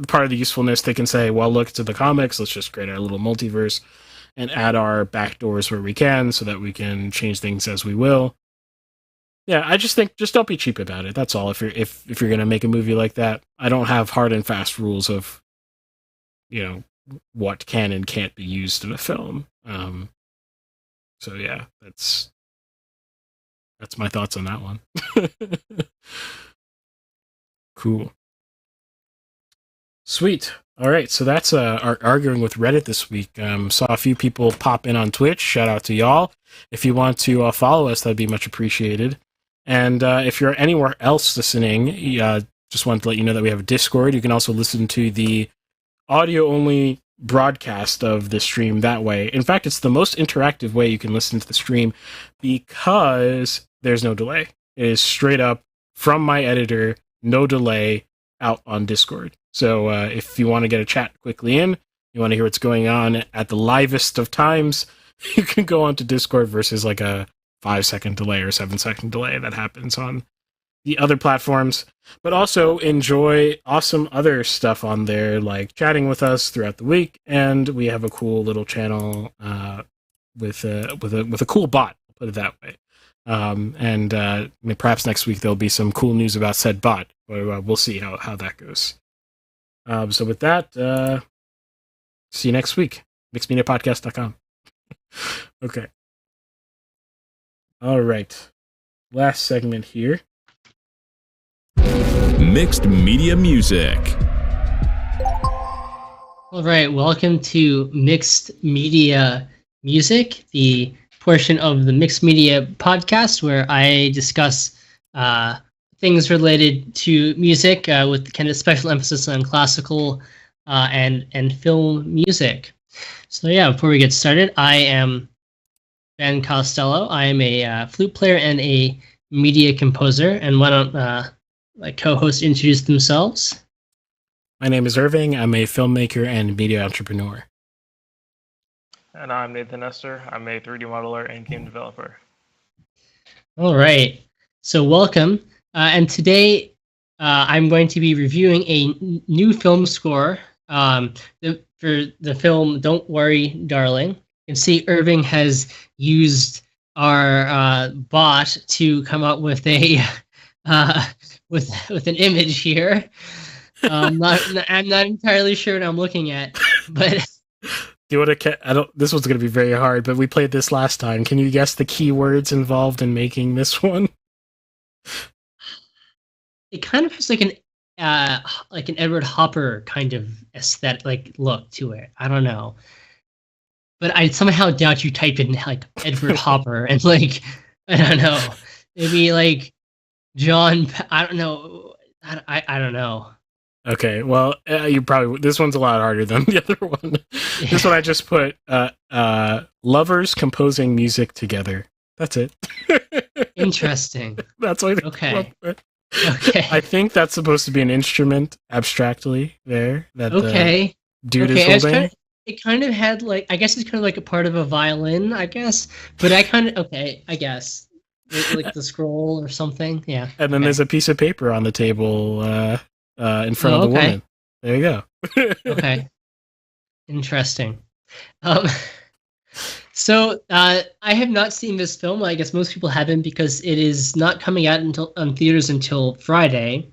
part of the usefulness. They can say, well, look to the comics. Let's just create our little multiverse and add our backdoors where we can, so that we can change things as we will. Yeah, I just think don't be cheap about it. That's all. If you're gonna make a movie like that, I don't have hard and fast rules of, what can and can't be used in a film. So yeah, that's my thoughts on that one. Cool. Sweet. All right, so that's our arguing with Reddit this week. Saw a few people pop in on Twitch. Shout out to y'all. If you want to follow us, that'd be much appreciated. And if you're anywhere else listening, just wanted to let you know that we have a Discord. You can also listen to the audio-only broadcast of the stream that way. In fact, it's the most interactive way you can listen to the stream because there's no delay. It is straight up from my editor, no delay, out on Discord. So if you want to get a chat quickly in, you want to hear what's going on at the livest of times, you can go onto Discord versus like a 5-second delay or 7-second delay that happens on the other platforms. But also enjoy awesome other stuff on there, like chatting with us throughout the week. And we have a cool little channel with a cool bot. I'll put it that way. Perhaps next week there'll be some cool news about said bot. We'll see how that goes. So with that, see you next week. mixedmediapodcast.com. Okay. All right. Last segment here. Mixed Media Music. All right. Welcome to Mixed Media Music, the portion of the Mixed Media podcast where I discuss things related to music with kind of special emphasis on classical and film music. So yeah, before we get started, I am Ben Costello. I am a flute player and a media composer. And why don't my co-hosts introduce themselves? My name is Irving. I'm a filmmaker and media entrepreneur. And I'm Nathan Nestor. I'm a 3D modeler and game developer. All right. So welcome. And today I'm going to be reviewing a new film score for the film Don't Worry, Darling. You can see Irving has used our bot to come up with a with an image here. I'm not entirely sure what I'm looking at, but do you want to? This one's going to be very hard, but we played this last time. Can you guess the keywords involved in making this one? It kind of has like an Edward Hopper kind of aesthetic look to it. I don't know. But I somehow doubt you typed in like Edward Hopper and like, I don't know, maybe like John. I don't know. I don't know. Okay, well, you probably this one's a lot harder than the other one. Yeah. This one I just put lovers composing music together. That's it. Interesting. That's what. Okay. Okay. I think that's supposed to be an instrument abstractly there. That okay. Dude is holding. It kind of had like, I guess it's kind of like a part of a violin, I guess. But I kind of, okay, I guess. Like the scroll or something, yeah. And then there's a piece of paper on the table in front of the woman. There you go. Okay. Interesting. So I have not seen this film. I guess most people haven't because it is not coming out on theaters until Friday.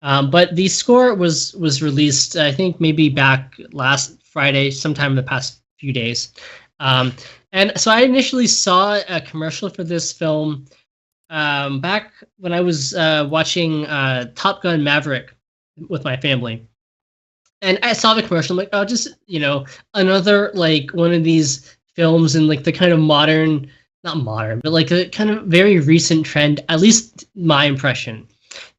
But the score was released, I think, maybe back last Friday, sometime in the past few days. And so I initially saw a commercial for this film back when I was watching Top Gun Maverick with my family. And I saw the commercial. I'm like, oh, just, another like one of these films in like the kind of modern, not modern, but like a kind of very recent trend, at least my impression.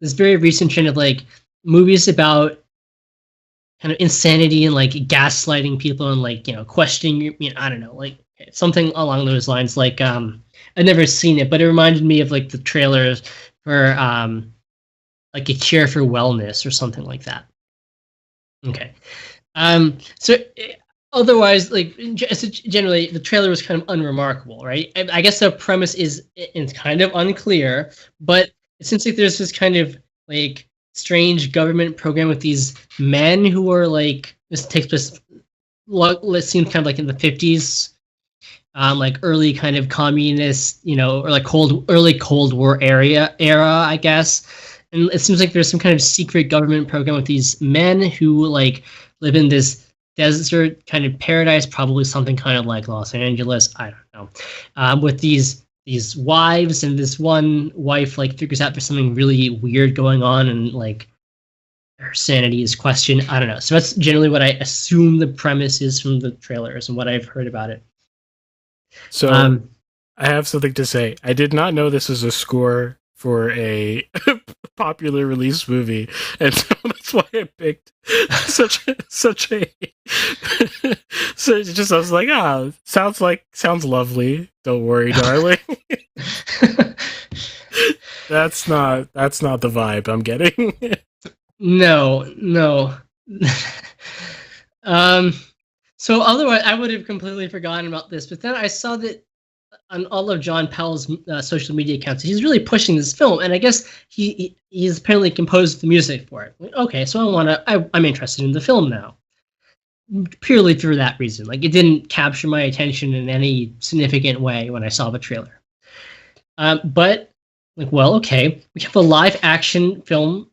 This very recent trend of like movies about kind of insanity and like gaslighting people and like, questioning, I don't know, like something along those lines. Like, I've never seen it, but it reminded me of like the trailers for like A Cure for Wellness or something like that. Okay. So otherwise, like generally, the trailer was kind of unremarkable, right? I guess the premise is it's kind of unclear, but it seems like there's this kind of like strange government program with these men who are like, this takes place, it seems kind of like in the 50s, like early kind of communist, or like early Cold War era, I guess. And it seems like there's some kind of secret government program with these men who like live in this desert kind of paradise, probably something kind of like Los Angeles, I don't know, with these wives, and this one wife like figures out there's something really weird going on, and like her sanity is questioned. I don't know. So that's generally what I assume the premise is from the trailers and what I've heard about it. So I have something to say. I did not know this was a score for a popular release movie, and so that's why I picked such a so it's just, I was like, sounds lovely. Don't worry, darling. That's not the vibe I'm getting. No. So otherwise, I would have completely forgotten about this, but then I saw that on all of John Powell's social media accounts, he's really pushing this film, and I guess he's apparently composed the music for it. Okay, so I'm interested in the film now, purely for that reason. Like, it didn't capture my attention in any significant way when I saw the trailer. But like, well, okay, we have a live action film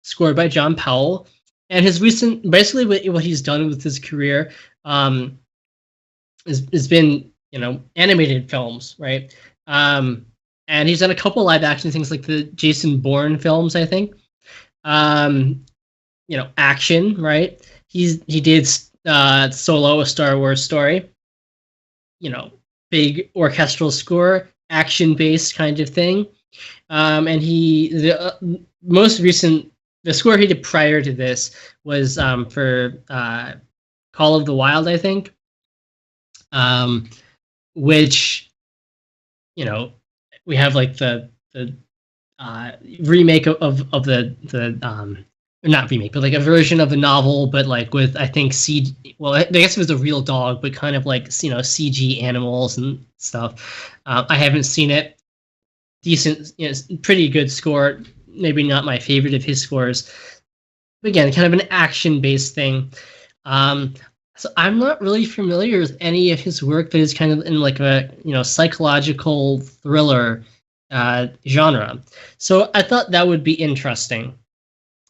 scored by John Powell, and his recent, basically what he's done with his career, has been, animated films, right? And he's done a couple live action things like the Jason Bourne films, I think. Action, right? He did Solo, A Star Wars Story. Big orchestral score, action-based kind of thing. And the score he did prior to this was for Call of the Wild, I think. Which, we have like the remake of the not remake, but like a version of the novel, but like with, I think, I guess it was a real dog, but kind of like, CG animals and stuff. I haven't seen it. Decent, pretty good score. Maybe not my favorite of his scores. But again, kind of an action-based thing. So I'm not really familiar with any of his work that is kind of in like a psychological thriller genre. So I thought that would be interesting.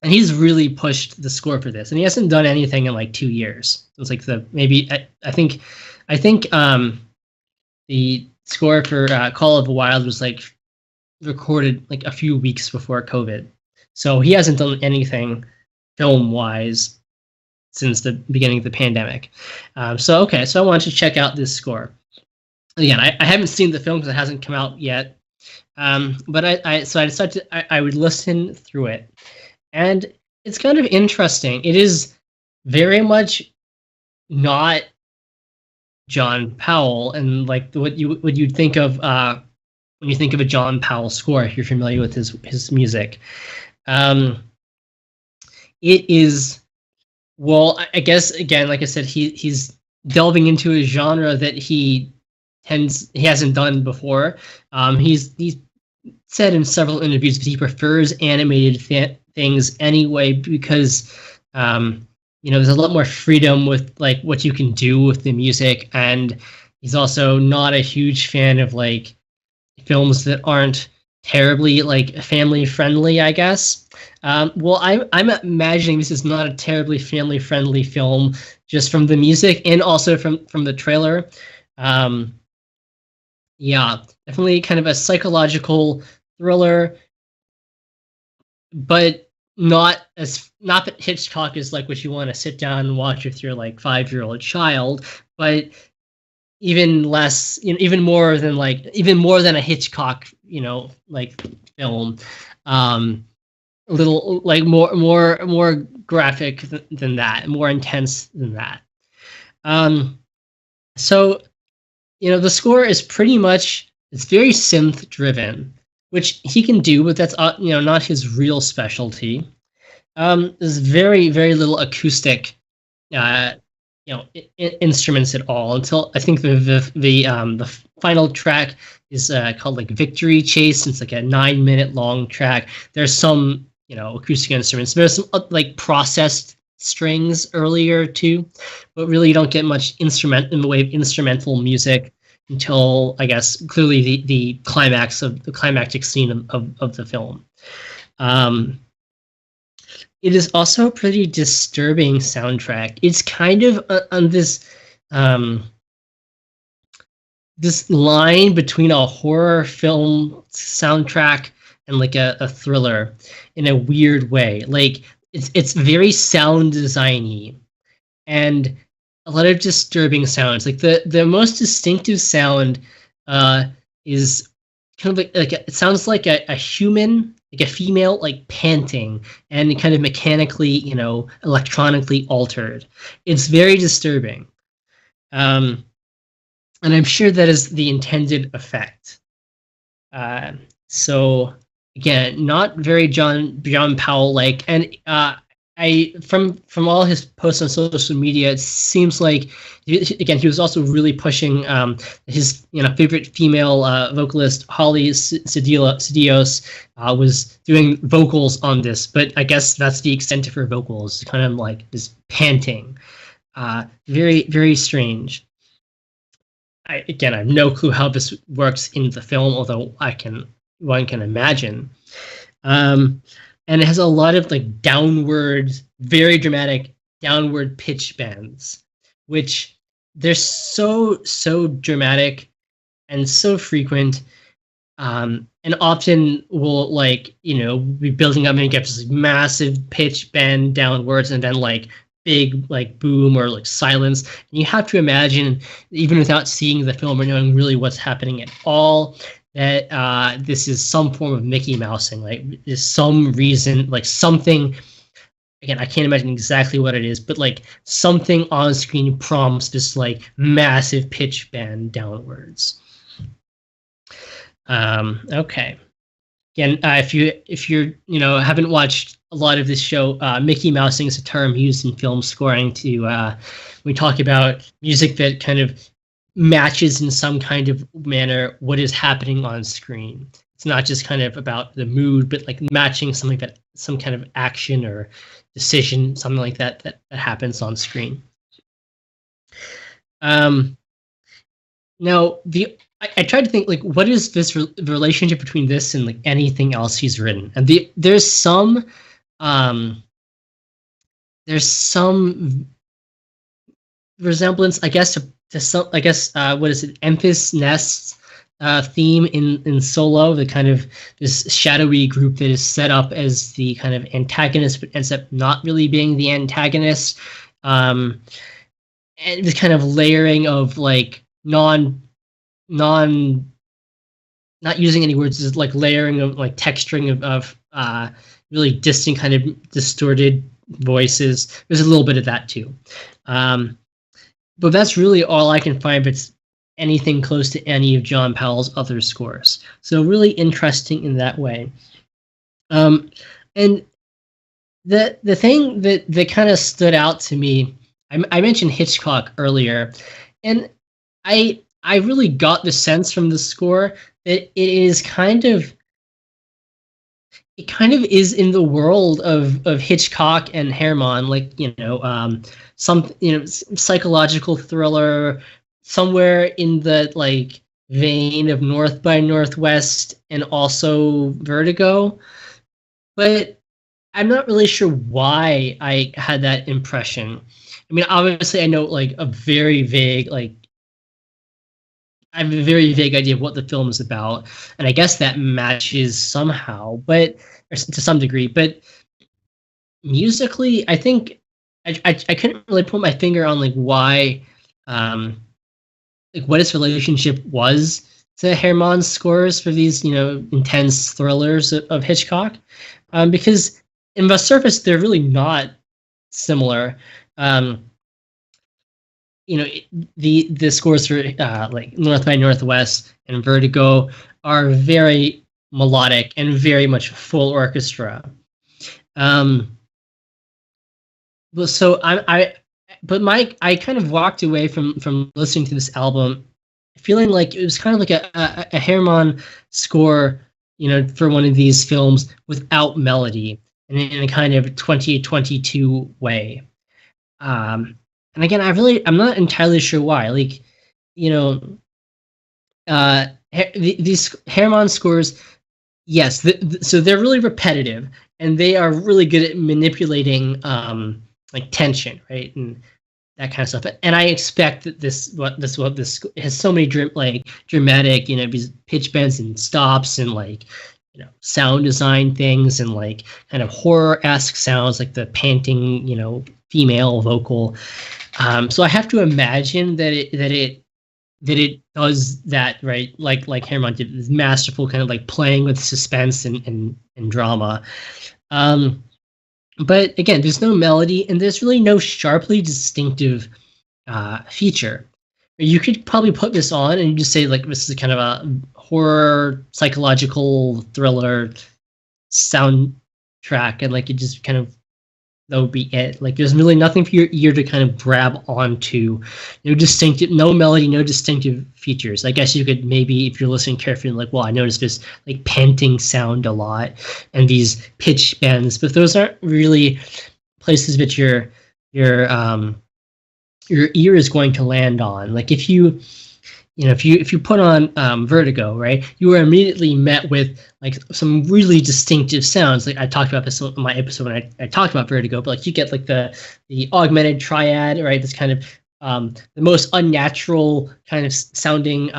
And he's really pushed the score for this, and he hasn't done anything in like 2 years. It was like I think the score for Call of the Wild was like recorded like a few weeks before COVID. So he hasn't done anything film-wise since the beginning of the pandemic. So I wanted to check out this score. Again, I haven't seen the film because it hasn't come out yet. But I decided I would listen through it. And it's kind of interesting. It is very much not John Powell, and like what you'd think of when you think of a John Powell score, if you're familiar with his music. It is, well, I guess, again, like I said, he's delving into a genre that he hasn't done before. He's said in several interviews that he prefers animated things anyway, because there's a lot more freedom with like what you can do with the music, and he's also not a huge fan of like films that aren't terribly like family friendly, I guess. Well, I'm imagining this is not a terribly family friendly film, just from the music and also from the trailer. Um, yeah, definitely kind of a psychological thriller, but not that Hitchcock is like what you want to sit down and watch with your like 5-year-old child, but even less, even more than a Hitchcock, like film. A little like more graphic than that, more intense than that. So the score is pretty much, it's very synth driven, which he can do, but that's not his real specialty. There's very little acoustic instruments at all, until I think the final track is called like Victory Chase. It's like a 9-minute long track. There's some acoustic instruments. There's some like processed strings earlier too, but really you don't get much instrument in the way of instrumental music until, I guess, clearly the climactic scene of the film. It is also a pretty disturbing soundtrack. It's kind of on this this line between a horror film soundtrack and like a thriller in a weird way. Like it's very sound designy and a lot of disturbing sounds. Like the most distinctive sound is kind of like it sounds like a human, like a female, like panting and kind of mechanically, electronically altered. It's very disturbing. And I'm sure that is the intended effect. So again, not very John Powell like, and I from all his posts on social media, it seems like again he was also really pushing his favorite female vocalist Holly Cedillos was doing vocals on this, but I guess that's the extent of her vocals, kind of like this panting, very strange. I have no clue how this works in the film, although one can imagine. And it has a lot of like very dramatic downward pitch bends, which they're so dramatic and so frequent, and often will be building up and get this massive pitch bend downwards, and then like big like boom or like silence. And you have to imagine, even without seeing the film or knowing really what's happening at all, that this is some form of Mickey Mousing. Like there's some reason, like something. Again, I can't imagine exactly what it is, but like something on screen prompts this like massive pitch bend downwards. Okay. Again, if you haven't watched a lot of this show, Mickey Mousing is a term used in film scoring to we talk about music that kind of matches in some kind of manner what is happening on screen. It's not just kind of about the mood, but like matching something that some kind of action or decision, something like that happens on screen. Now I tried to think like what is this relationship between this and like anything else he's written, and there's some resemblance, I guess, to some, I guess, what is it, Emphas Nest's theme in Solo, the kind of this shadowy group that is set up as the kind of antagonist but ends up not really being the antagonist, and this kind of layering of like not using any words, is like layering of like texturing of really distant kind of distorted voices. There's a little bit of that too, but that's really all I can find. But it's anything close to any of John Powell's other scores. So really interesting in that way. And the thing that kind of stood out to me, I mentioned Hitchcock earlier, and I really got the sense from the score that it is kind of is in the world of Hitchcock and Herman, like some psychological thriller, somewhere in the like vein of North by Northwest and also Vertigo, but I'm not really sure why I had that impression. I mean, obviously, I know like a very vague, like I have a very vague idea of what the film is about, and I guess that matches somehow, but or to some degree. But musically, I think I couldn't really put my finger on like why, like what his relationship was to Herman's scores for these intense thrillers of Hitchcock, because in the surface they're really not similar. The scores for like North by Northwest and Vertigo are very melodic and very much full orchestra. But so I kind of walked away from listening to this album feeling like it was kind of like a Herman score, for one of these films without melody and in a kind of 2022 way. And again, I'm not entirely sure why. Like, these Herman scores, yes, so they're really repetitive and they are really good at manipulating like tension, right, and that kind of stuff. And I expect that this has so many dramatic, these pitch bends and stops and like sound design things and like kind of horror-esque sounds like the panting female vocal. So I have to imagine that it does that, right, like Herman did, this masterful kind of like playing with suspense and drama. But again, there's no melody and there's really no sharply distinctive feature. You could probably put this on and just say like this is kind of a horror psychological thriller soundtrack, and like it just kind of, that would be it. Like there's really nothing for your ear to kind of grab onto. No distinctive, no melody, no distinctive features. I guess you could maybe, if you're listening carefully, like, well, I noticed this like panting sound a lot and these pitch bends, but those aren't really places that your ear is going to land on. Like if you put on Vertigo, right, you are immediately met with like some really distinctive sounds. Like I talked about this in my episode when I talked about Vertigo, but like you get like the augmented triad, right? This kind of the most unnatural kind of sounding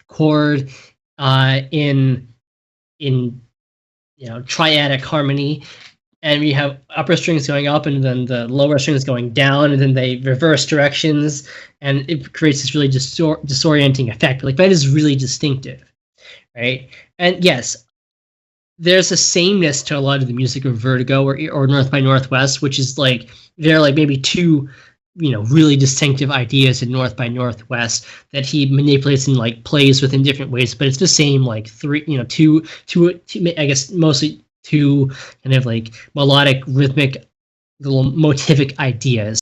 chord in triadic harmony. And we have upper strings going up and then the lower strings going down, and then they reverse directions, and it creates this really disorienting effect. Like that is really distinctive, right? And yes, there's a sameness to a lot of the music of Vertigo or North by Northwest, which is like there are like maybe two, really distinctive ideas in North by Northwest that he manipulates and like plays with in different ways. But it's the same like two, I guess mostly two kind of like melodic, rhythmic, little motivic ideas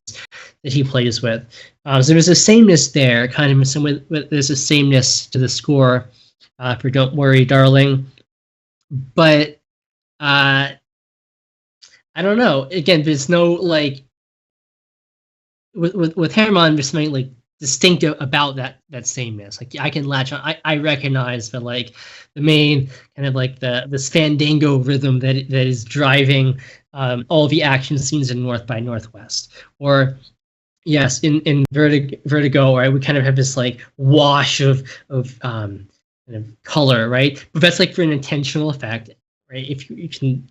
that he plays with. So there's a sameness there, kind of in some way. There's a sameness to the score for "Don't Worry, Darling," but I don't know. Again, there's no like with Herman, there's something like distinctive about that sameness. Like I can latch on. I recognize that like the main kind of like this fandango rhythm that is driving all the action scenes in North by Northwest. Or yes, in Vertigo, right, we kind of have this like wash of kind of color, right? But that's like for an intentional effect, right? If you can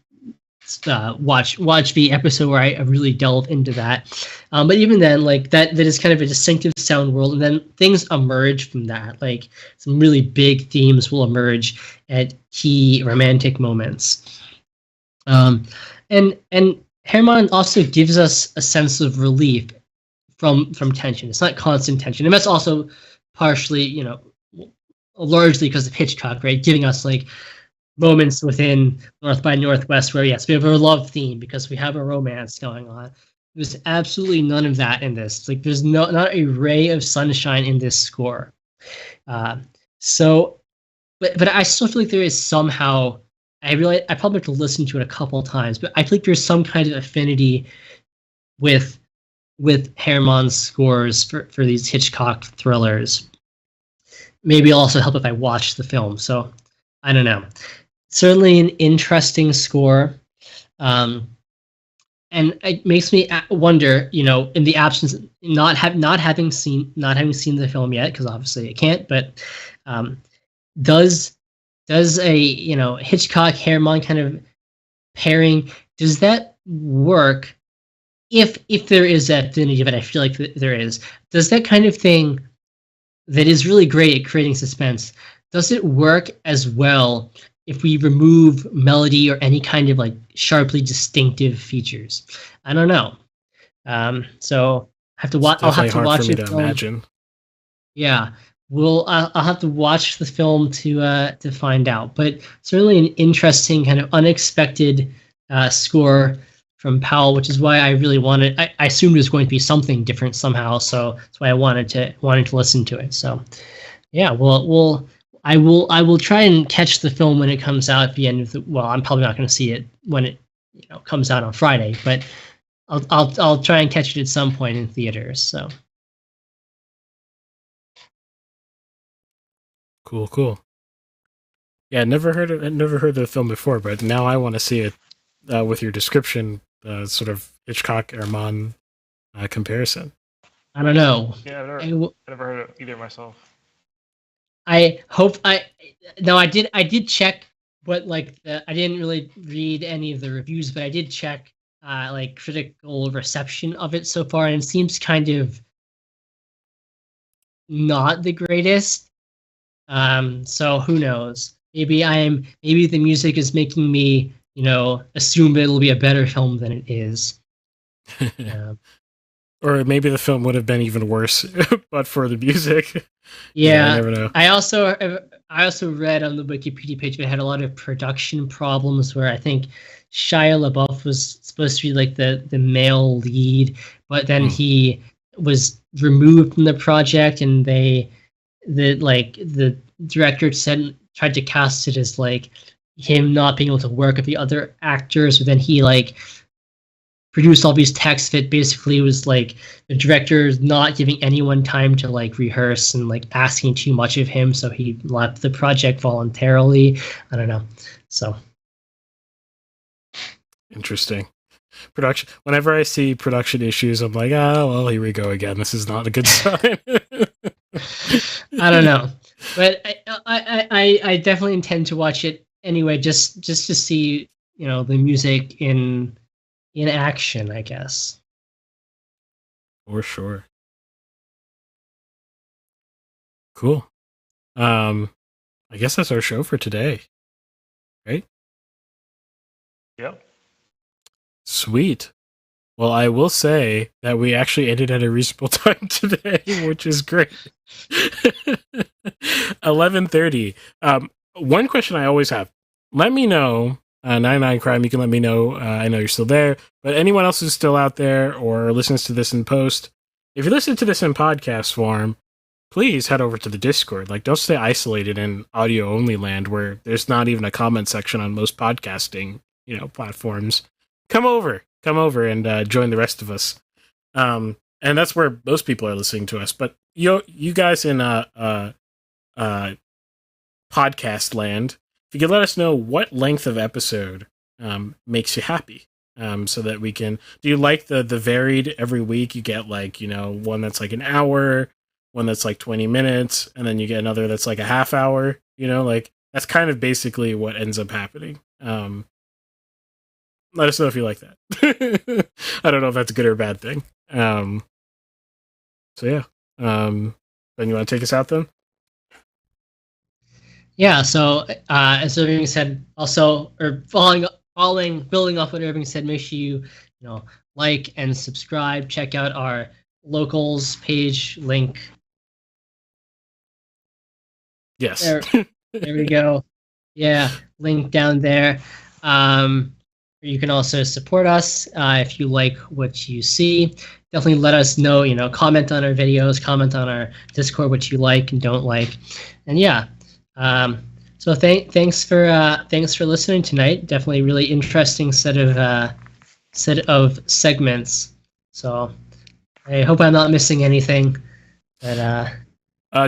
watch the episode where I really delve into that. But even then, like that is kind of a distinctive sound world, and then things emerge from that. Like some really big themes will emerge at key romantic moments. And Herman also gives us a sense of relief from tension. It's not constant tension, and that's also partially, largely because of Hitchcock, right? Giving us like moments within North by Northwest where, yes, we have a love theme because we have a romance going on. There's absolutely none of that in this. Like, there's not a ray of sunshine in this score. But I still feel like there is somehow, I probably have to listen to it a couple of times, but I feel like there's some kind of affinity with Herman's scores for these Hitchcock thrillers. maybe it'll also help if I watch the film. So I don't know. Certainly an interesting score. And it makes me wonder, in the absence, not having seen the film yet, because obviously I can't. But does a Hitchcock Herrmann kind of pairing, does that work? If there is that affinity, but I feel like there is, does that kind of thing that is really great at creating suspense, does it work as well if we remove melody or any kind of like sharply distinctive features? I don't know. So I have to watch. I'll have to watch it. Imagine. Yeah, I'll have to watch the film to find out. But certainly an interesting kind of unexpected score from Powell, which is why I really wanted. I assumed it was going to be something different somehow, so that's why I wanted to listen to it. So, yeah, I will try and catch the film when it comes out at the end of the. Well, I'm probably not going to see it when it comes out on Friday, but I'll try and catch it at some point in theaters. So Cool. Yeah, never heard of the film before, but now I want to see it with your description. Sort of Hitchcock Herrmann comparison. I don't know. Yeah, I've never heard of either myself. I did check what I didn't really read any of the reviews, but I did check critical reception of it so far, and it seems kind of not the greatest. So who knows? Maybe the music is making me assume that it'll be a better film than it is. Or maybe the film would have been even worse, but for the music. Yeah, I never know. I also read on the Wikipedia page it had a lot of production problems where I think Shia LaBeouf was supposed to be like the male lead, but then he was removed from the project, and the director tried to cast it as like him not being able to work with the other actors, but then he produced all these texts that basically was like the director not giving anyone time to rehearse and asking too much of him, so he left the project voluntarily. I don't know. So interesting. Production. Whenever I see production issues, I'm like, well, here we go again. This is not a good sign. I don't know, but I definitely intend to watch it anyway, just to see the music in action, I guess. For sure. Cool. I guess that's our show for today. Right? Yep. Sweet. Well, I will say that we actually ended at a reasonable time today, which is great. 11:30. One question I always have. Let me know. 99 Crime, you can let me know. I know you're still there. But anyone else who's still out there or listens to this in post, if you listen to this in podcast form, please head over to the Discord. Don't stay isolated in audio-only land where there's not even a comment section on most podcasting, platforms. Come over and join the rest of us. And that's where most people are listening to us. But you guys in podcast land, if you could let us know what length of episode makes you happy, so that we can. Do you like the varied every week? You get one that's an hour, one that's 20 minutes, and then you get another that's a half hour. That's kind of basically what ends up happening. Let us know if you like that. I don't know if that's a good or a bad thing. So yeah. Ben, you want to take us out then? Yeah, so as Irving said, also, or building off what Irving said, make sure you like and subscribe. Check out our locals page link. Yes. There we go. Yeah, link down there. You can also support us if you like what you see. Definitely let us know. Comment on our videos, comment on our Discord what you like and don't like, and yeah. So thanks for listening tonight. Definitely really interesting set of segments. So I hope I'm not missing anything. But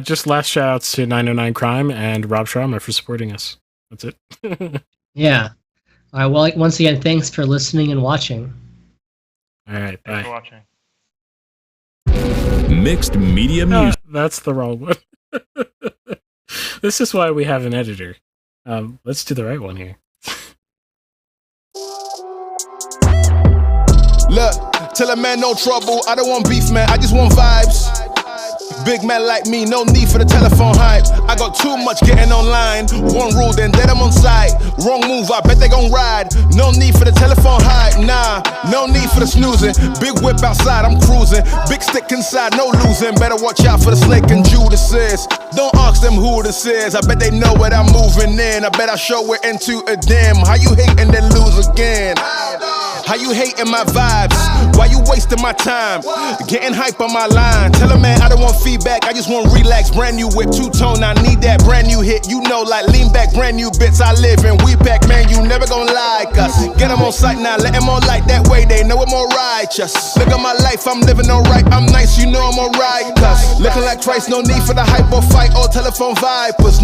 Just last shout outs to 909 Crime and Rob Sharma for supporting us. That's it. Yeah. All right. Well, once again, thanks for listening and watching. All right. Thanks for Bye. watching. Mixed media music. That's the wrong one. This is why we have an editor. Let's do the right one here. Look, tell a man no trouble. I don't want beef, man. I just want vibes. Big man like me, no need for the telephone hype. I got too much getting online. One rule, then dead I'm on site. Wrong move, I bet they gon' ride. No need for the telephone hype, nah. No need for the snoozing. Big whip outside, I'm cruising. Big stick inside, no losing. Better watch out for the snake and Judas is. Don't ask them who this is. I bet they know what I'm moving in. I bet I show it into a dim. How you hate and then lose again? How you hating my vibes? Why you wasting my time? Getting hype on my line. Tell a man I don't want feedback, I just want relax. Brand new whip, two-tone, I need that brand new hit. You know, like lean back, brand new bits I live in. We back, man, you never gon' like us. Get them on sight now, let them on light. That way they know I'm more righteous. Look at my life, I'm living alright. I'm nice, you know I'm alright. Cause looking like Christ, no need for the hype or fight or telephone vipers.